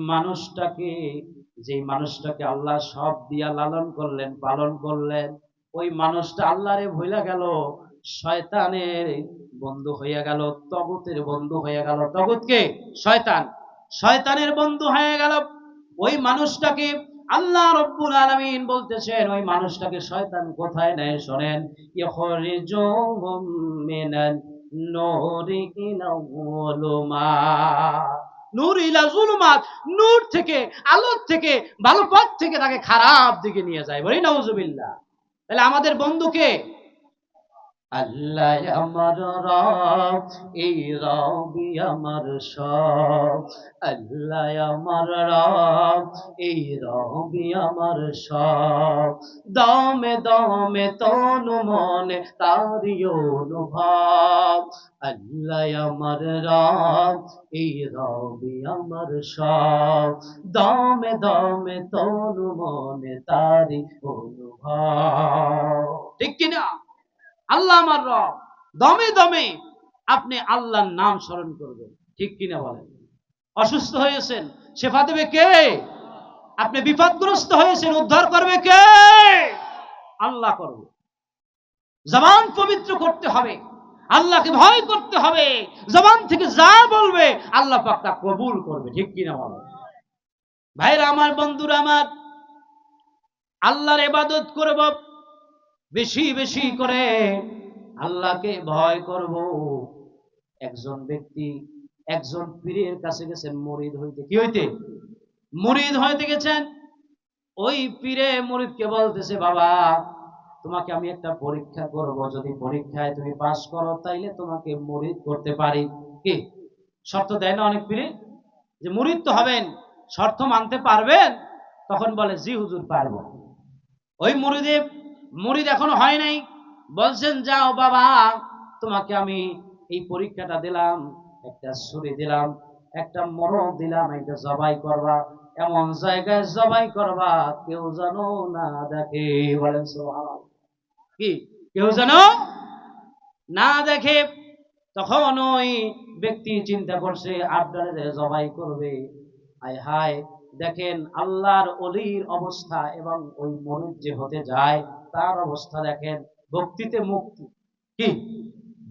মানুষটাকে আল্লাহ সব দিয়া লালন করলেন, পালন করলেন, ওই মানুষটা আল্লাহরে ভুলে গেল, শয়তানের বন্ধু হয়ে গেল, তাগুতের বন্ধু হয়ে গেল। তাগুতকে? শয়তান। শয়তানের বন্ধু হয়ে গেল। ওই মানুষটাকে আল্লাহ রাব্বুল আলামিন বলতেছেন ওই মানুষটাকে শয়তান কোথায় নেয় শোনেন, ইখরিজুহুম মিনান নূরি ইলা যুলুমাত। নূর ইলা যুলুমাত, নূর থেকে, আলোর থেকে, ভালো পথ থেকে তাকে খারাপ দিকে নিয়ে যায়, বলি নাউজুবিল্লাহ। তাহলে আমাদের বন্ধুকে আল্লাহ আমার রব, এই রবি আমার সব। আল্লাহ আমার রব, এই রবি আমার সব। দমে দমে তনু মনে তারি অনুভব। আল্লাহ আমার রব, এই রবি আমার সব। দমে দমে তনু মনে তারি অনুভব, ঠিক কিনা? আল্লাহ আমার রব, দমে দমে আপনি আল্লাহর নাম স্মরণ করবেন, ঠিক কিনা বলেন? অসুস্থ হয়েছেন, শেফা দেবে কে? আপনি বিপদগ্রস্ত হয়েছেন, উদ্ধার করবে কে? আল্লাহ করবে। জবান পবিত্র করতে হবে, আল্লাহকে ভয় করতে হবে, জবান থেকে যা বলবে আল্লাহ পাক তা কবুল করবে, ঠিক কিনা বলেন? ভাইরা আমার, বন্ধুরা আমার, আল্লাহর ইবাদত করব, বেশি বেশি করে আল্লাহকে ভয় করব। একজন ব্যক্তি একজন পীরের কাছে গেছেন মুরিদ হইতে। কি হইতে? মুরিদ হইতে গেছেন। ওই পীরে মুরিদকে বলতেছে, বাবা তোমাকে আমি একটা পরীক্ষা করব, যদি পরীক্ষায় তুমি পাস করো তাইলে তোমাকে মুরিদ করতে পারি। কি শর্ত দেয় না অনেক পীরে, যে মুরিদ তো হবেন, শর্ত মানতে পারবেন? তখন বলে জি হুজুর পারবো। ওই মুরিদ এখনো হয় নাই, বলছেন যাও বাবা, তোমাকে আমি এই পরীক্ষাটা দিলাম, একটা ছুরি দিলাম, একটা মরণ দিলাম, এটা জবাই করবা, এমন জায়গায় জবাই করবা কেউ যেন না দেখে। বলেন সুবহানাল্লাহ। কি কেউ যেন না দেখে। তখন ওই ব্যক্তি চিন্তা করছে আপনারে জবাই করবে। হায় হায়, দেখেন আল্লাহর ওলির অবস্থা এবং ওই মুরিদ যে হতে যায় তার অবস্থা দেখেন। ভক্তিতে মুক্তি। কি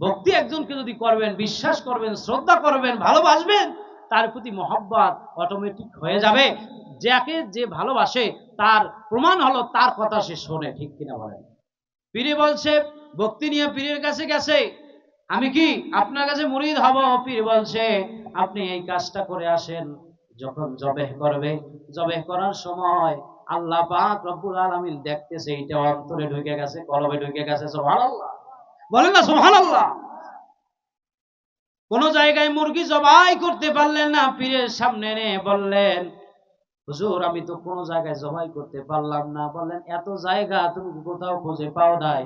ভক্তি একজনকে যদি করবেন, বিশ্বাস করবেন, শ্রদ্ধা করবেন, ভালোবাসবেন, তার প্রতি মহব্বত অটোমেটিক হয়ে যাবে। যাকে যে ভালোবাসে তার প্রমাণ হলো তার কথা সে শোনে। ঠিক কিনা বলেন? পীরে বলছে, ভক্তি নিয়ে পীরের কাছে গেছে, আমি কি আপনার কাছে মুরিদ হব? পীর বলছে আপনি এই কাজটা করে আসেন। যখন জবেহ করবে, জবেহ করার সময় আল্লাহ পাক রব্বুল আলামিন দেখতেছে এটা অন্তরে ঢুকে গেছে, কলবে ঢুকে গেছে। সুবহানাল্লাহ, বলেন না সুবহানাল্লাহ। কোন জায়গায় মুরগি জবাই করতে পারলেন না, পীরের সামনে এনে বললেন হুজুর আমি তো কোন জায়গায় জবাই করতে পারলাম না। বললেন এত জায়গা তুমি কোথাও খুঁজে পাও নাই?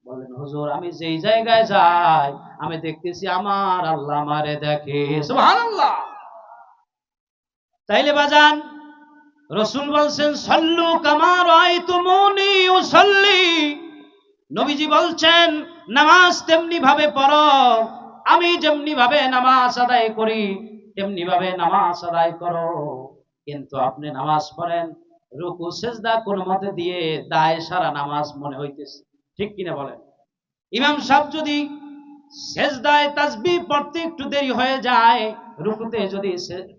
বললেন হুজুর আমি যেই জায়গায় যাই আমি দেখতেছি আমার আল্লাহ আমারে দেখে। সুবহানাল্লাহ। তাইলে বাজান, রাসূল বলছেন সাল্লু কামা রাআইতুমুনি উসাল্লি। নবীজি বলছেন নামাজ তেমনি ভাবে পড়ো, আমি যেমনি ভাবে নামাজ আদায় করি তেমনি ভাবে নামাজ আদায় করো। কিন্তু আপনি নামাজ পড়েন, রুকু সেজদা কোন মতে দিয়ে দায় সারা নামাজ মনে হইতেছে। ঠিক কিনা বলেন? ইমাম সাহেব যদি সেজদায় তাসবিহ পড়তে একটু দেরি হয়ে যায়, রুকুতে যদি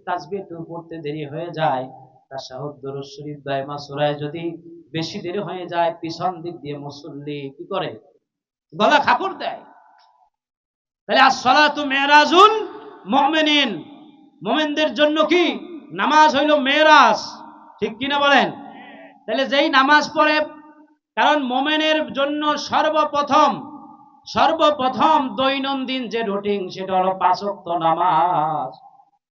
তাসবিহ একটু পড়তে দেরি হয়ে যায়, তাশাহুদ দুরূদ শরীফ দায়মা সূরায় যদি বেশি দেরি হয়ে যায়, পিছন দিক দিয়ে মুসল্লি কি করে? গলা খাপড় দেয়। তাহলে as-সালাতু মিরাজুল মুমিনিন, মুমিনদের জন্য কি নামাজ হইল মেরাজ। ঠিক কিনা বলেন? তাহলে যেই নামাজ পড়ে, কারণ মুমিনের জন্য সর্বপ্রথম দৈনন্দিন যে রুটিন সেটা হলো 5 ওয়াক্ত নামাজ।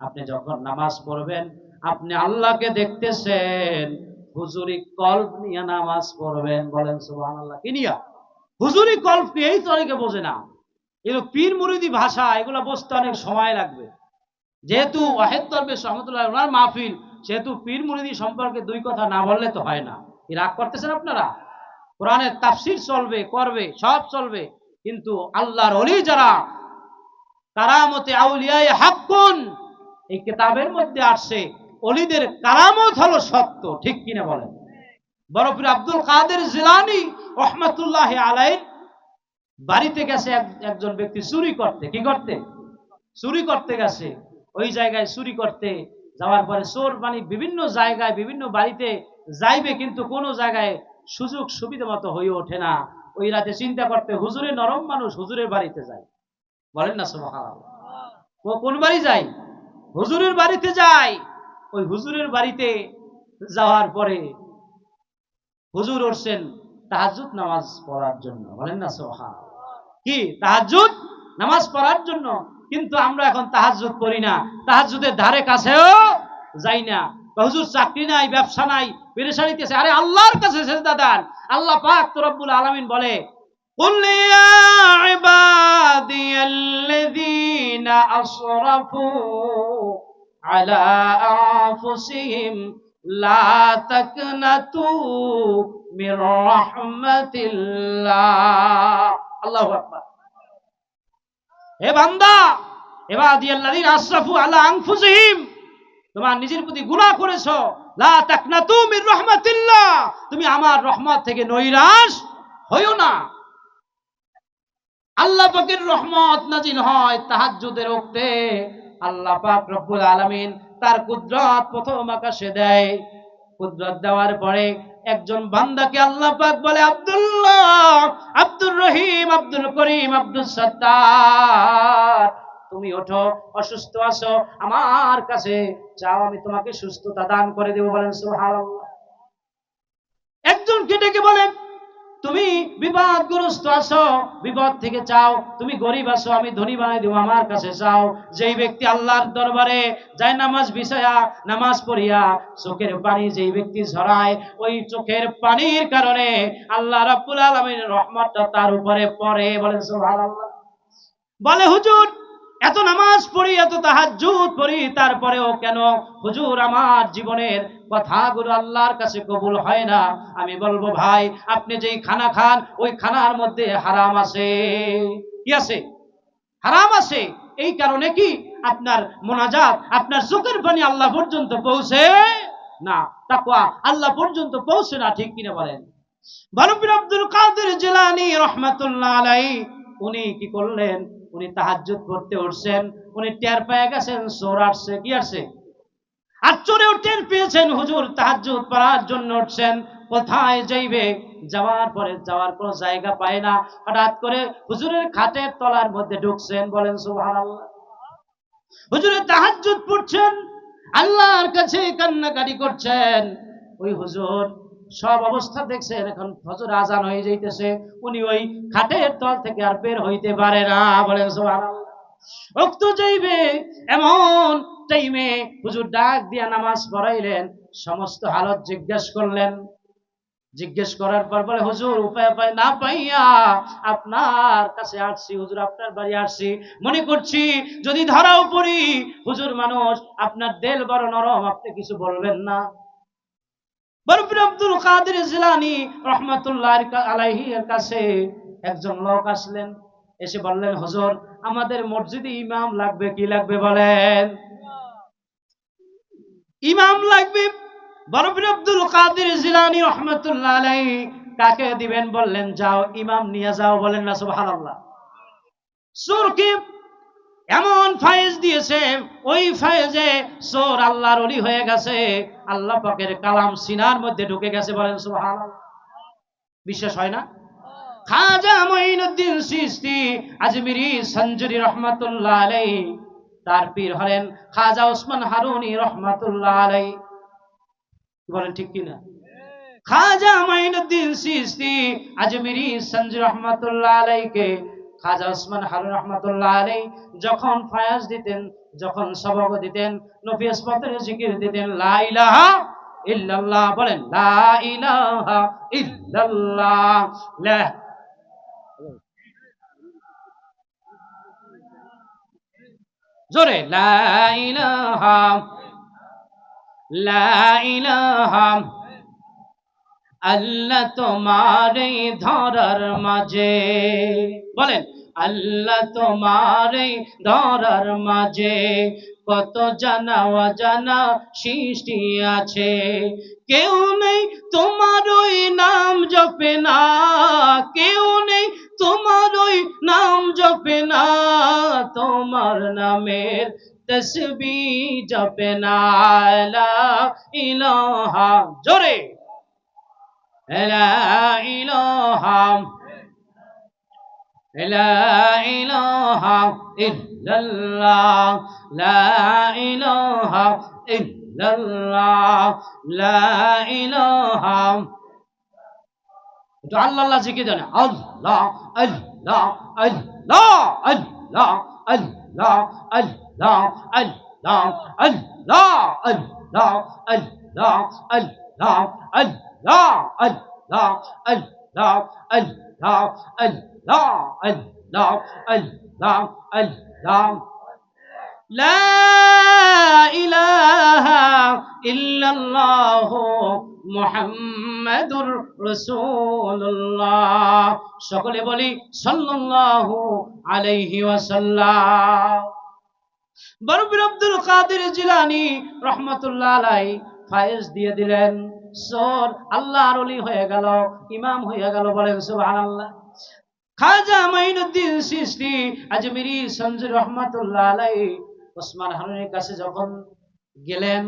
আপনি যখন নামাজ পড়বেন আপনি আল্লাহকে দেখতেছেন, হুজুরি কলব নিয়ে নামাজ পড়বেন। বলেন সুবহানাল্লাহ। কি নিয়া? হুজুরি কলব কি? এই তো অনেকে বোঝে না, এগুলো পীর মুরিদি ভাষা, এগুলো বুঝতে অনেক সময় লাগবে। যেহেতু ওয়াহিদ দরবেশ রহমাতুল্লাহ ওনার মাহফিল, সেহেতু পীর মুরিদি সম্পর্কে দুই কথা না বললে তো হয় না। কি রাগ করতেছেন আপনারা? কোরআনের তাফসীর চলবে, করবে, সব চলবে, কিন্তু আল্লাহর ওলি যারা কারামতে আউলিয়ায়ে হাক্কুন এই কিতাবের মধ্যে আসছে, ওলিদের কারামত হলো সত্য। ঠিক কিনা বলেন? বড় পীর আব্দুল কাদের জিলানী রাহমাতুল্লাহি আলাইহি বাড়িতে গেছে একজন ব্যক্তি চুরি করতে। কি করতে? চুরি করতে গেছে। ওই জায়গায় চুরি করতে যাওয়ার পরে চোর মানে বিভিন্ন জায়গায় বিভিন্ন বাড়িতে যাইবে, কিন্তু কোনো জায়গায় সুযোগ সুবিধা মতো হয়ে ওঠে না। ওই রাতে চিন্তা করতে হুজুরের নরম মানুষ, হুজুরের বাড়িতে যায়। বলেন না সুবহানাল্লাহ। ও কোন বাড়ি যায়? হুজুরের বাড়িতে যায়। ওই হুজুরের বাড়িতে যাওয়ার পরে হুজুর উঠছেন তাহাজ্জুদ নামাজ পড়ার জন্য। বলেন না সুবহানাল্লাহ। কি তাহাজ্জুদ নামাজ পড়ার জন্য, কিন্তু আমরা এখন তাহাজ্জুদ করি না, তাহাজ্জুদের ধারে কাছেও যাই না। হুজুর চাকরি নাই, ব্যবসা নাই, পেরেশানিতে আছে। আরে আল্লাহর কাছে সেজদা দেন। আল্লাহ পাক তো রব্বুল আলামিন বলে কুল ইয়া ইবাদিয়াল্লাযীনা আসরাফু আলা আনফুসিহিম লা তাকনাতু মির রাহমাতিল্লাহ। আল্লাহু আকবার। হে বান্দা, ইবাদিয়াল্লাযীনা আসরাফু আলা আনফুসিহিম, তোমার নিজের প্রতি গুনাহ করেছো, লা তাকনাতু মির রাহমাতিল্লাহ, তুমি আমার রহমত থেকে নৈরাশ হইও না। আল্লাহ পাকের রহমত নাজিল হয় তাহাজ্জুদের ওয়াক্তে। আল্লাহ পাক রব্বুল আলামিন তার কুদরত প্রথম আকাশে দেয়। কুদরত দেওয়ার পরে একজন বান্দাকে আল্লাহ পাক বলে আব্দুল্লাহ, আব্দুর রহিম, আব্দুল করিম, আব্দুল সত্তার, তুমি ওঠো, অসুস্থ আছো, আমার কাছে চাও, আমি তোমাকে সুস্থতা দান করে দেব। বলেন সুবহানাল্লাহ। একজনকে ডেকে বলেন তুমি বিপদগ্রস্ত আছো, বিপদ থেকে চাও, তুমি গরিব আছো, আমি ধনী বানাই দেব, আমার কাছে চাও। যেই ব্যক্তি আল্লাহর দরবারে যায় নামাজ বিছায়া নামাজ পড়িয়া চোখের পানি যেই ব্যক্তি ঝরায়, ওই চোখের পানির কারণে আল্লাহ রাব্বুল আলামিনের রহমতটা তার উপরে পড়ে। বলেন সুবহানাল্লাহ। বলে হুজুর এত নামাজ পড়ি, এত তাহাজ্জুদ পড়ি, তারপরেও কেন হুজুর আমার জীবনের কথাগুলো আল্লাহর কাছে কবুল হয় না? আমি বলবো ভাই, আপনি যেই খানা খান ওই খানার মধ্যে হারাম আছে। কি আছে? হারাম আছে। এই কারণে কি আপনার মোনাজাত, আপনার চোখের পানি আল্লাহ পর্যন্ত পৌঁছে না, তাকওয়া আল্লাহ পর্যন্ত পৌঁছে না। ঠিক কিনা বলেন? বরফির আব্দুল কাদের জিলানী রহমাতুল্লাহ আলাইহি উনি কি করলেন? উনি তাহাজ্জুদ পড়তে উঠছেন, উনি টের পেয়ে গেছেন চোর আসছে। কি আসছে? আর চোরেও টের পেয়েছেন হুজুর তাহাজ্জুদ পড়ার জন্য উঠছেন। কোথায় যাইবে? যাওয়ার পরে যাওয়ার কোনো জায়গা পায় না, হঠাৎ করে হুজুরের খাটের তলার মধ্যে ঢুকছেন। বলেন সুবহানাল্লাহ। হুজুরে তাহাজ্জুদ পড়ছেন, আল্লাহর কাছে কান্নাকাটি করছেন। ওই হুজুর সব অবস্থা দেখছেন, এখন ফজর আজান হয়ে যাইতেছে, উনি ওই খাটের তল থেকে আর বের হইতে পারে না। বলেন সুবহানাল্লাহ। রক্ত যাইবে এমন টাইমে হুজুর ডাক দিয়া নামাজ পড়াইলেন, সমস্ত হালত জিজ্ঞেস করলেন। জিজ্ঞেস করার পর বলে হুজুর উপায় পাই না পাইয়া আপনার কাছে আসছি, হুজুর আপনার বাড়ি আসছি, মনে করছি যদি ধরাও পড়ি হুজুর মানুষ, আপনার দিল বড় নরম, আপনি কিছু বলবেন না। বরফির আব্দুল কাদের জিলানী রহমাতুল্লাহ আলাইহি এর কাছে একজন লোক আসলেন, এসে বললেন হুজুর আমাদের মসজিদে ইমাম লাগবে। কি লাগবে বলেন? ইমাম লাগবে। বরফির আব্দুল কাদের জিলানী রহমাতুল্লাহ আলাইহি কাকে দিবেন? বললেন যাও ইমাম নিয়ে যাও। বলেন না সুবহানাল্লাহ। চোরকে এমন ফায়েজ দিয়েছে, ওই ফায়েজে চোর আল্লাহর ওলি হয়ে গেছে, আল্লাহ পাকের কালাম সিনার মধ্যে ঢুকে গেছে। বলেন সুবহানাল্লাহ। বিশ্বাস হয় না? খাজা মঈনুদ্দিন চিশতি আজমিরি সঞ্জুরি রহমাতুল্লাহ আলাইহি, তার পীর হলেন খাজা ওসমান হারুনি রহমাতুল্লাহ আলাইহি। বলেন ঠিক কিনা? খাজা মঈনুদ্দিন চিশতি আজমিরি সঞ্জুরি রহমাতুল্লাহ আলাইহিকে খাজা ওসমান হারুন রহমাতুল্লাহ আলাইহি যখন ফায়াজ দিতেন, যখন সবক দিতেন, নফিস পথের জিকির দিতেন, লা ইলাহা ইল্লাল্লাহ। বলেন লা ইলাহা ইল্লাল্লাহ। জোরে লা ইলাহা, লা ইলাহা। আল্লাহ তোমারে ধরার মাঝে, বলেন আল্লাহ তোমারে ধরার মাঝে কত জানা অজানা সৃষ্টি আছে, কেউ নেই তোমার ওই নাম জপে না, কেউ নেই তোমার ওই নাম জপে না, তোমার নামের তসবিহ জপে না। লা ইলাহা, জোরে লা ইলাহা, লা ইলাহা ইল্লাল্লাহ, লা ইলাহা ইল্লাল্লাহ, লা ইলাহা। তো আল্লাহ আল্লাহ জিকির জানে, আল্লাহ আল্লাহ আল্লাহ আল্লাহ আল্লাহ আল্লাহ আল্লাহ আল্লাহ আল্লাহ আল্লাহ আল্লাহ আল্লাহ আল্লাহ আল্লাহ আল্লাহ আল্লাহ আল্লাহ আল্লাহ আল্লাহ। লা ইলাহা ইল্লাল্লাহু মুহাম্মাদুর রাসূলুল্লাহ। সকলে বলি সাল্লাল্লাহু আলাইহি ওয়াসাল্লাম। বরফির আব্দুল কাদের জিলানী রহমাতুল্লাহ আলাইহি ফায়েজ দিয়ে দিলেন, চোর আল্লাহর ওলি হয়ে গেল, ইমাম হয়ে গেল। বলেন সুবহানাল্লাহ। খাজা মঈনুদ্দিন চিশতি আজমিরি সঞ্জুরি রহমাতুল্লাহ আলাইহি ওসমান হারুনের কাছে যখন গেলেন,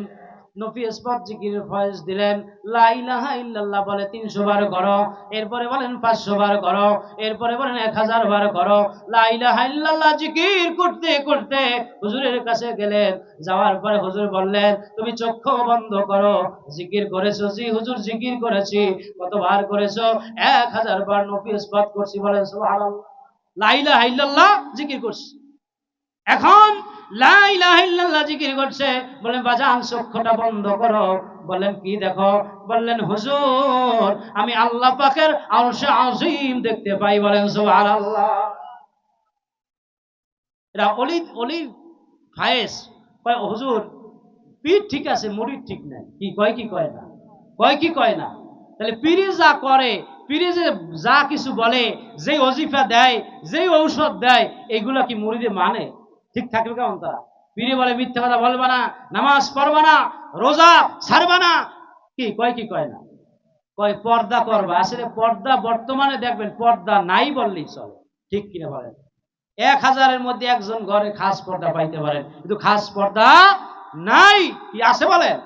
নফিস পদ জিকিরের ফয়েজ দিলেন, লা ইলাহা ইল্লাল্লাহ বলে 300 বার করো, এরপরে বলেন 500 বার করো, এরপরে বলেন 1000 বার করো। লা ইলাহা ইল্লাল্লাহ জিকির করতে করতে হুজুরের কাছে গেলেন, যাওয়ার পরে হুজুর বললেন, তুমি চক্ষু বন্ধ করো, জিকির করেছো? জি হুজুর জিকির করেছি। কতবার করেছো? 1000 বার নফিস পদ করছি। বলেন সুবহানাল্লাহ। লা ইলাহা ইল্লাল্লাহ জিকির করছি। এখন লা ইলাহা ইল্লাল্লাহ জিকির করছে, বলেন বাজান চক্ষুটা বন্ধ করো। বললেন কি দেখো? বললেন হুজুর আমি আল্লাহ পাকের আরশে আজিম দেখতে পাই। বলেন সুবহানাল্লাহ। এরা অলির ফায়েজ কয় হুজুর পীর ঠিক আছে, মুরিদ ঠিক নাই। কি কয় কি কয় না? কয় কি কয় না? তাহলে পীরে যা করে, পীরে যে যা কিছু বলে, যেই ওজিফা দেয়, যেই ঔষধ দেয়, এগুলা কি মুরিদে মানে? ঠিক থাকবে কেমন তারা? পীরে বলে মিথ্যা কথা বলবা না, নামাজ পড়বা না, রোজা ছাড়বা না। কি কয় কি কয় না? কয় পর্দা করবা। আসলে পর্দা বর্তমানে দেখবেন পর্দা নাই বললেই চলে। ঠিক কিনা বলেন? 1000-এর মধ্যে একজন ঘরে খাস পর্দা পাইতে পারেন, কিন্তু খাস পর্দা নাই। কি আছে বলেন?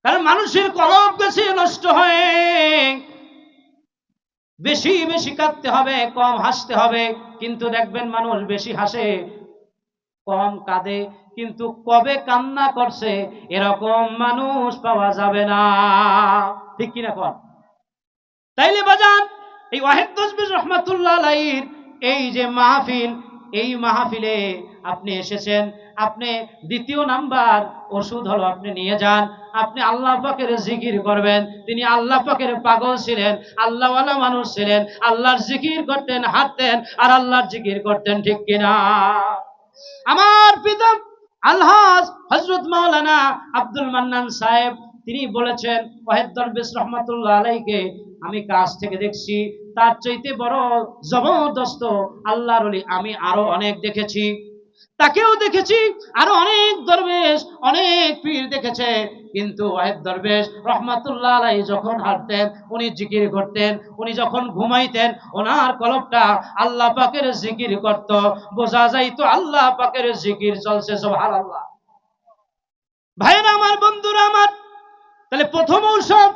কারণ মানুষের কলব বেশি নষ্ট হয়ে, বেশি বেশি কাঁদতে হবে, কম হাসতে হবে। কিন্তু দেখবেন মানুষ বেশি হাসে, কম কাঁদে, কিন্তু কবে কান্না করছে এরকম মানুষ পাওয়া যাবে না। ঠিক কিনা কন? তাইলে বাজান এই ওয়াহিদ তসবিহ রহমাতুল্লাহ আলাইহির এই যে মাহফিল, এই মাহফিলে আপনি এসেছেন, আপনি দ্বিতীয় নাম্বার ওষুধ হলো আপনি নিয়ে যান, আপনি আল্লাহ পাকের জিকির করবেন। তিনি আল্লাহ পাকের পাগল ছিলেন, আল্লাহওয়ালা মানুষ ছিলেন, আল্লাহর জিকির করতেন, হাঁটতেন আর আল্লাহর জিকির করতেন। ঠিক কিনা? আমার পিতা আলহাজ হযরত মাওলানা আব্দুল মান্নান সাহেব তিনি বলেছেন, ওয়াহিদ দরবেশ রহমাতুল্লাহ আলাইহিকে আমি কাছ থেকে দেখছি, তার চাইতে বড় জবরদস্ত আল্লাহর ওলি আমি আরো অনেক দেখেছি। তাকেও দেখেছি, আরো অনেক দরবেশ, অনেক পীর দেখেছে। কিন্তু ওয়াহিদ দরবেশ রহমাতুল্লাহ আলাইহি যখন হাঁটতেন, উনি জিকির করতেন, উনি যখন ঘুমাইতেন, ওনার কলবটা আল্লাহ পাকের জিকির করত, বোঝা যাইতো আল্লাহ পাকের জিকির চলছে। সুবহানাল্লাহ। ভাইরা আমার, বন্ধুরা আমার, তাহলে প্রথম ঔষধ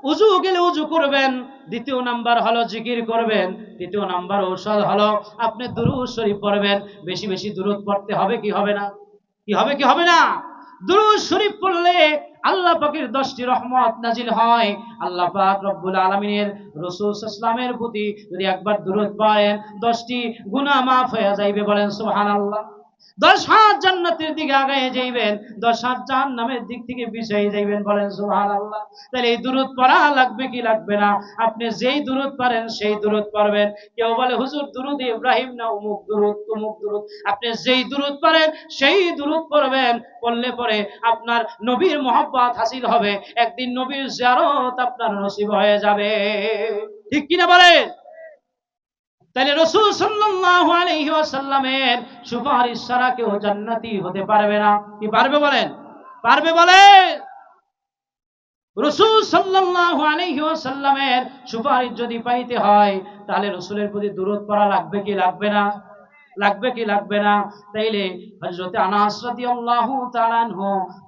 উজু গেলে উজু করবেন, দ্বিতীয় নাম্বার হলো জিকির করবেন, তৃতীয় নাম্বার ঔষধ হলো আপনি দুরূদ শরীফ পড়বেন। বেশি বেশি দুরূদ পড়তে হবে। কি হবে না? কি হবে কি হবে না? দুরূদ শরীফ পড়লে আল্লাহ পাকের 10টি রহমত নাজিল হয়। আল্লাহ পাক রব্বুল আলামিনের রাসূল সাল্লাল্লাহু আলাইহি প্রতি যদি একবার দুরূদ পড়েন 10টি গুনাহ মাফ হয়ে যাইবে। বলেন সুবহানাল্লাহ। 10 হাত জান্নাতের দিকে আগায় যাইবেন, 10 হাত জাহান্নামের দিক থেকে পিছিয়ে যাইবেন। বলেন সুবহানাল্লাহ। তাহলে এই দুরূদ পড়া লাগবে কি লাগবে না? আপনি যেই দুরূদ পারেন সেই দুরূদ পড়বেন। কেউ বলে হুজুর দুরূদ ইব্রাহিম না অমুক দুরূদ তমুক দুরূদ, আপনি যেই দুরূদ পারেন সেই দুরূদ পড়বেন। পড়লে পরে আপনার নবীর মহব্বত হাসিল হবে, একদিন নবীর জিয়ারত আপনার নসিব হয়ে যাবে। ঠিক কিনা বলেন? তাহলে রাসূল সাল্লাল্লাহু আলাইহি ওয়াসাল্লামের সুপারিশ ছাড়া কেউ জান্নাতি হতে পারবে না। কি পারবে বলেন? পারবে বলেন? রাসূল সাল্লাল্লাহু আলাইহি ওয়াসাল্লামের সুপারিশ যদি পাইতে হয়, তাহলে রাসূলের প্রতি দুরূদ পড়া লাগবে কি লাগবে না? লাগবে কি লাগবে না? তাইলে হযরত আনাস রাদিয়াল্লাহু তাআলা আনহু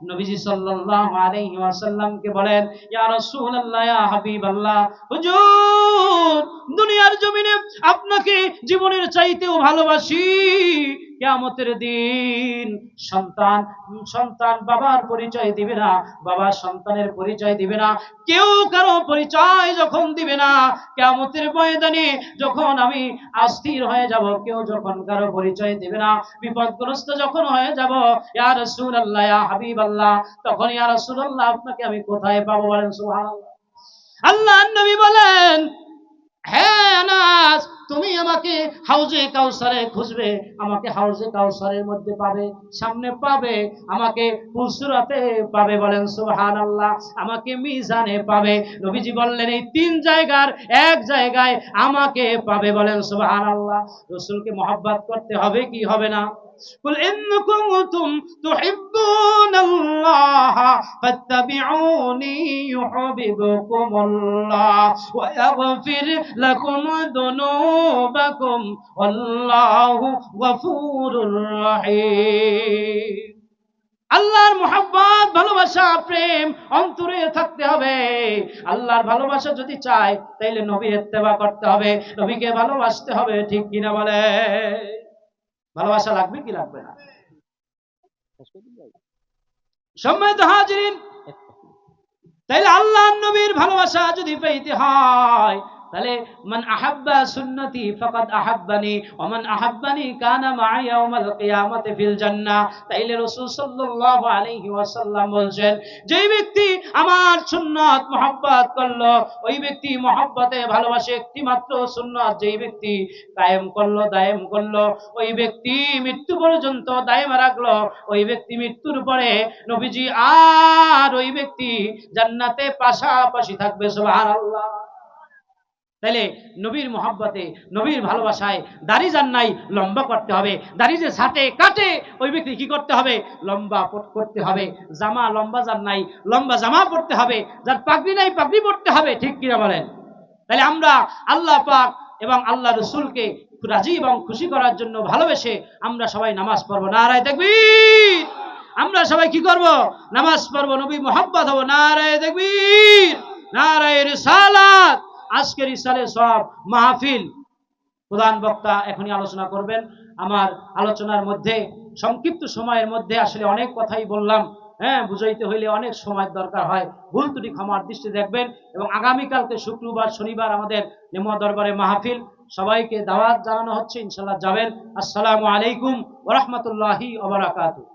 নবীজি সাল্লাল্লাহু আলাইহি ওয়াসাল্লামকে বলেন, ইয়া রাসূলুল্লাহ, ইয়া হাবিবাল্লাহ, হুজুর দুনিয়ার জমিনে আপনাকে জীবনের চাইতেও ভালোবাসি। কিয়ামতের দিন সন্তান বাবার পরিচয় দিবে না, বাবা সন্তানের পরিচয় দিবে না, কেউ কারো পরিচয় যখন দিবে না, কিয়ামতের ময়দানে যখন আমি অস্থির হয়ে যাব, কেউ যখন কারো পরিচয় দিবে না, বিপদগ্রস্ত যখন হয়ে যাব, ইয়া রাসূলুল্লাহ, ইয়া হাবিবাল্লাহ, তখন ইয়া রাসূলুল্লাহ আপনাকে আমি কোথায় পাবো? বলেন সুবহানাল্লাহ। আল্লাহর নবী বলেন, হ্যাঁ আনাস, তুমি আমাকে হাউজে কাউসারে খুঁজবে, আমাকে হাউজে কাউসারের মধ্যে পাবে, সামনে পাবে, আমাকে পুলসিরাতে পাবে। বলেন সুবহানাল্লাহ। আমাকে মিজানে পাবে। নবীজি বললেন এই 3 জায়গার এক জায়গায় আমাকে পাবে। বলেন সুবহানাল্লাহ। রাসূলকে মহব্বত করতে হবে কি হবে না? قل إن كنتم تحبون الله فاتبعوني يحببكم الله ويغفر لكم ذنوبكم والله غفور رحيم। আল্লাহর মুহাব্বত, ভালোবাসা, প্রেম অন্তরে থাকতে হবে। আল্লাহর ভালোবাসা যদি চাই তাইলে নবীর ইত্তেবা করতে হবে, নবীকে ভালোবাসতে হবে। ঠিক কিনা বলে? ভালোবাসা লাগবে কি লাগবে না? সম্মানিত হাজিরিন, তাইলে আল্লাহর নবীর ভালোবাসা যদি পেতে হয় তাহলে মান আহাব্বা সুন্নতি ফাকাদ আহাব্বানি ওয়া মান আহাব্বানি কানা মা'আ ইয়াউমাল কিয়ামাতি ফিল জান্নাহ। তাইলে রাসূল সাল্লাল্লাহু আলাইহি ওয়াসাল্লাম বলেন, যেই ব্যক্তি আমার সুন্নাত মহব্বত করলো, ওই ব্যক্তি মহব্বতে ভালোবাসে একটি মাত্র সুন্নাত যেই ব্যক্তি কায়েম করলো, দায়েম করলো, ওই ব্যক্তি মৃত্যু পর্যন্ত দায়েম রাখলো, ওই ব্যক্তি মৃত্যুর পরে নবীজি আর ওই ব্যক্তি জান্নাতে পাশাপাশি থাকবে। সুবহানাল্লাহ। তাইলে নবীর মহব্বতে, নবীর ভালোবাসায় দাড়ি যার নাই লম্বা করতে হবে, দাড়ি যে ছাটে কাটে ওই ব্যক্তি কি করতে হবে? লম্বা করতে হবে। জামা লম্বা যার নাই লম্বা জামা পড়তে হবে, যার পাগড়ি নাই পাগড়ি পড়তে হবে। ঠিক কিনা বলেন? তাহলে আমরা আল্লাহ পাক এবং আল্লাহ রসুলকে রাজি এবং খুশি করার জন্য ভালোবেসে আমরা সবাই নামাজ পড়বো। নারায়ে তাকবীর। আমরা সবাই কি করব? নামাজ পড়বো, নবী মহব্বত হবো। নারায়ে তাকবীর, নারায়ে রিসালাত। আজকের ইসালে সব মাহফিল প্রধান বক্তা এখনই আলোচনা করবেন। আমার আলোচনার মধ্যে সংক্ষিপ্ত সময়ের মধ্যে আসলে অনেক কথাই বললাম। বুঝাইতে হইলে অনেক সময় দরকার হয়, ভুল ত্রুটি ক্ষমার দৃষ্টি দেখবেন। এবং আগামীকালকে শুক্রবার শনিবার আমাদের নেমুয়া দরবারে মাহফিল, সবাইকে দাওয়াত জানানো হচ্ছে, ইনশাআল্লাহ যাবেন। আসসালামু আলাইকুম ওয়া রাহমাতুল্লাহি ওয়া বারাকাতুহু।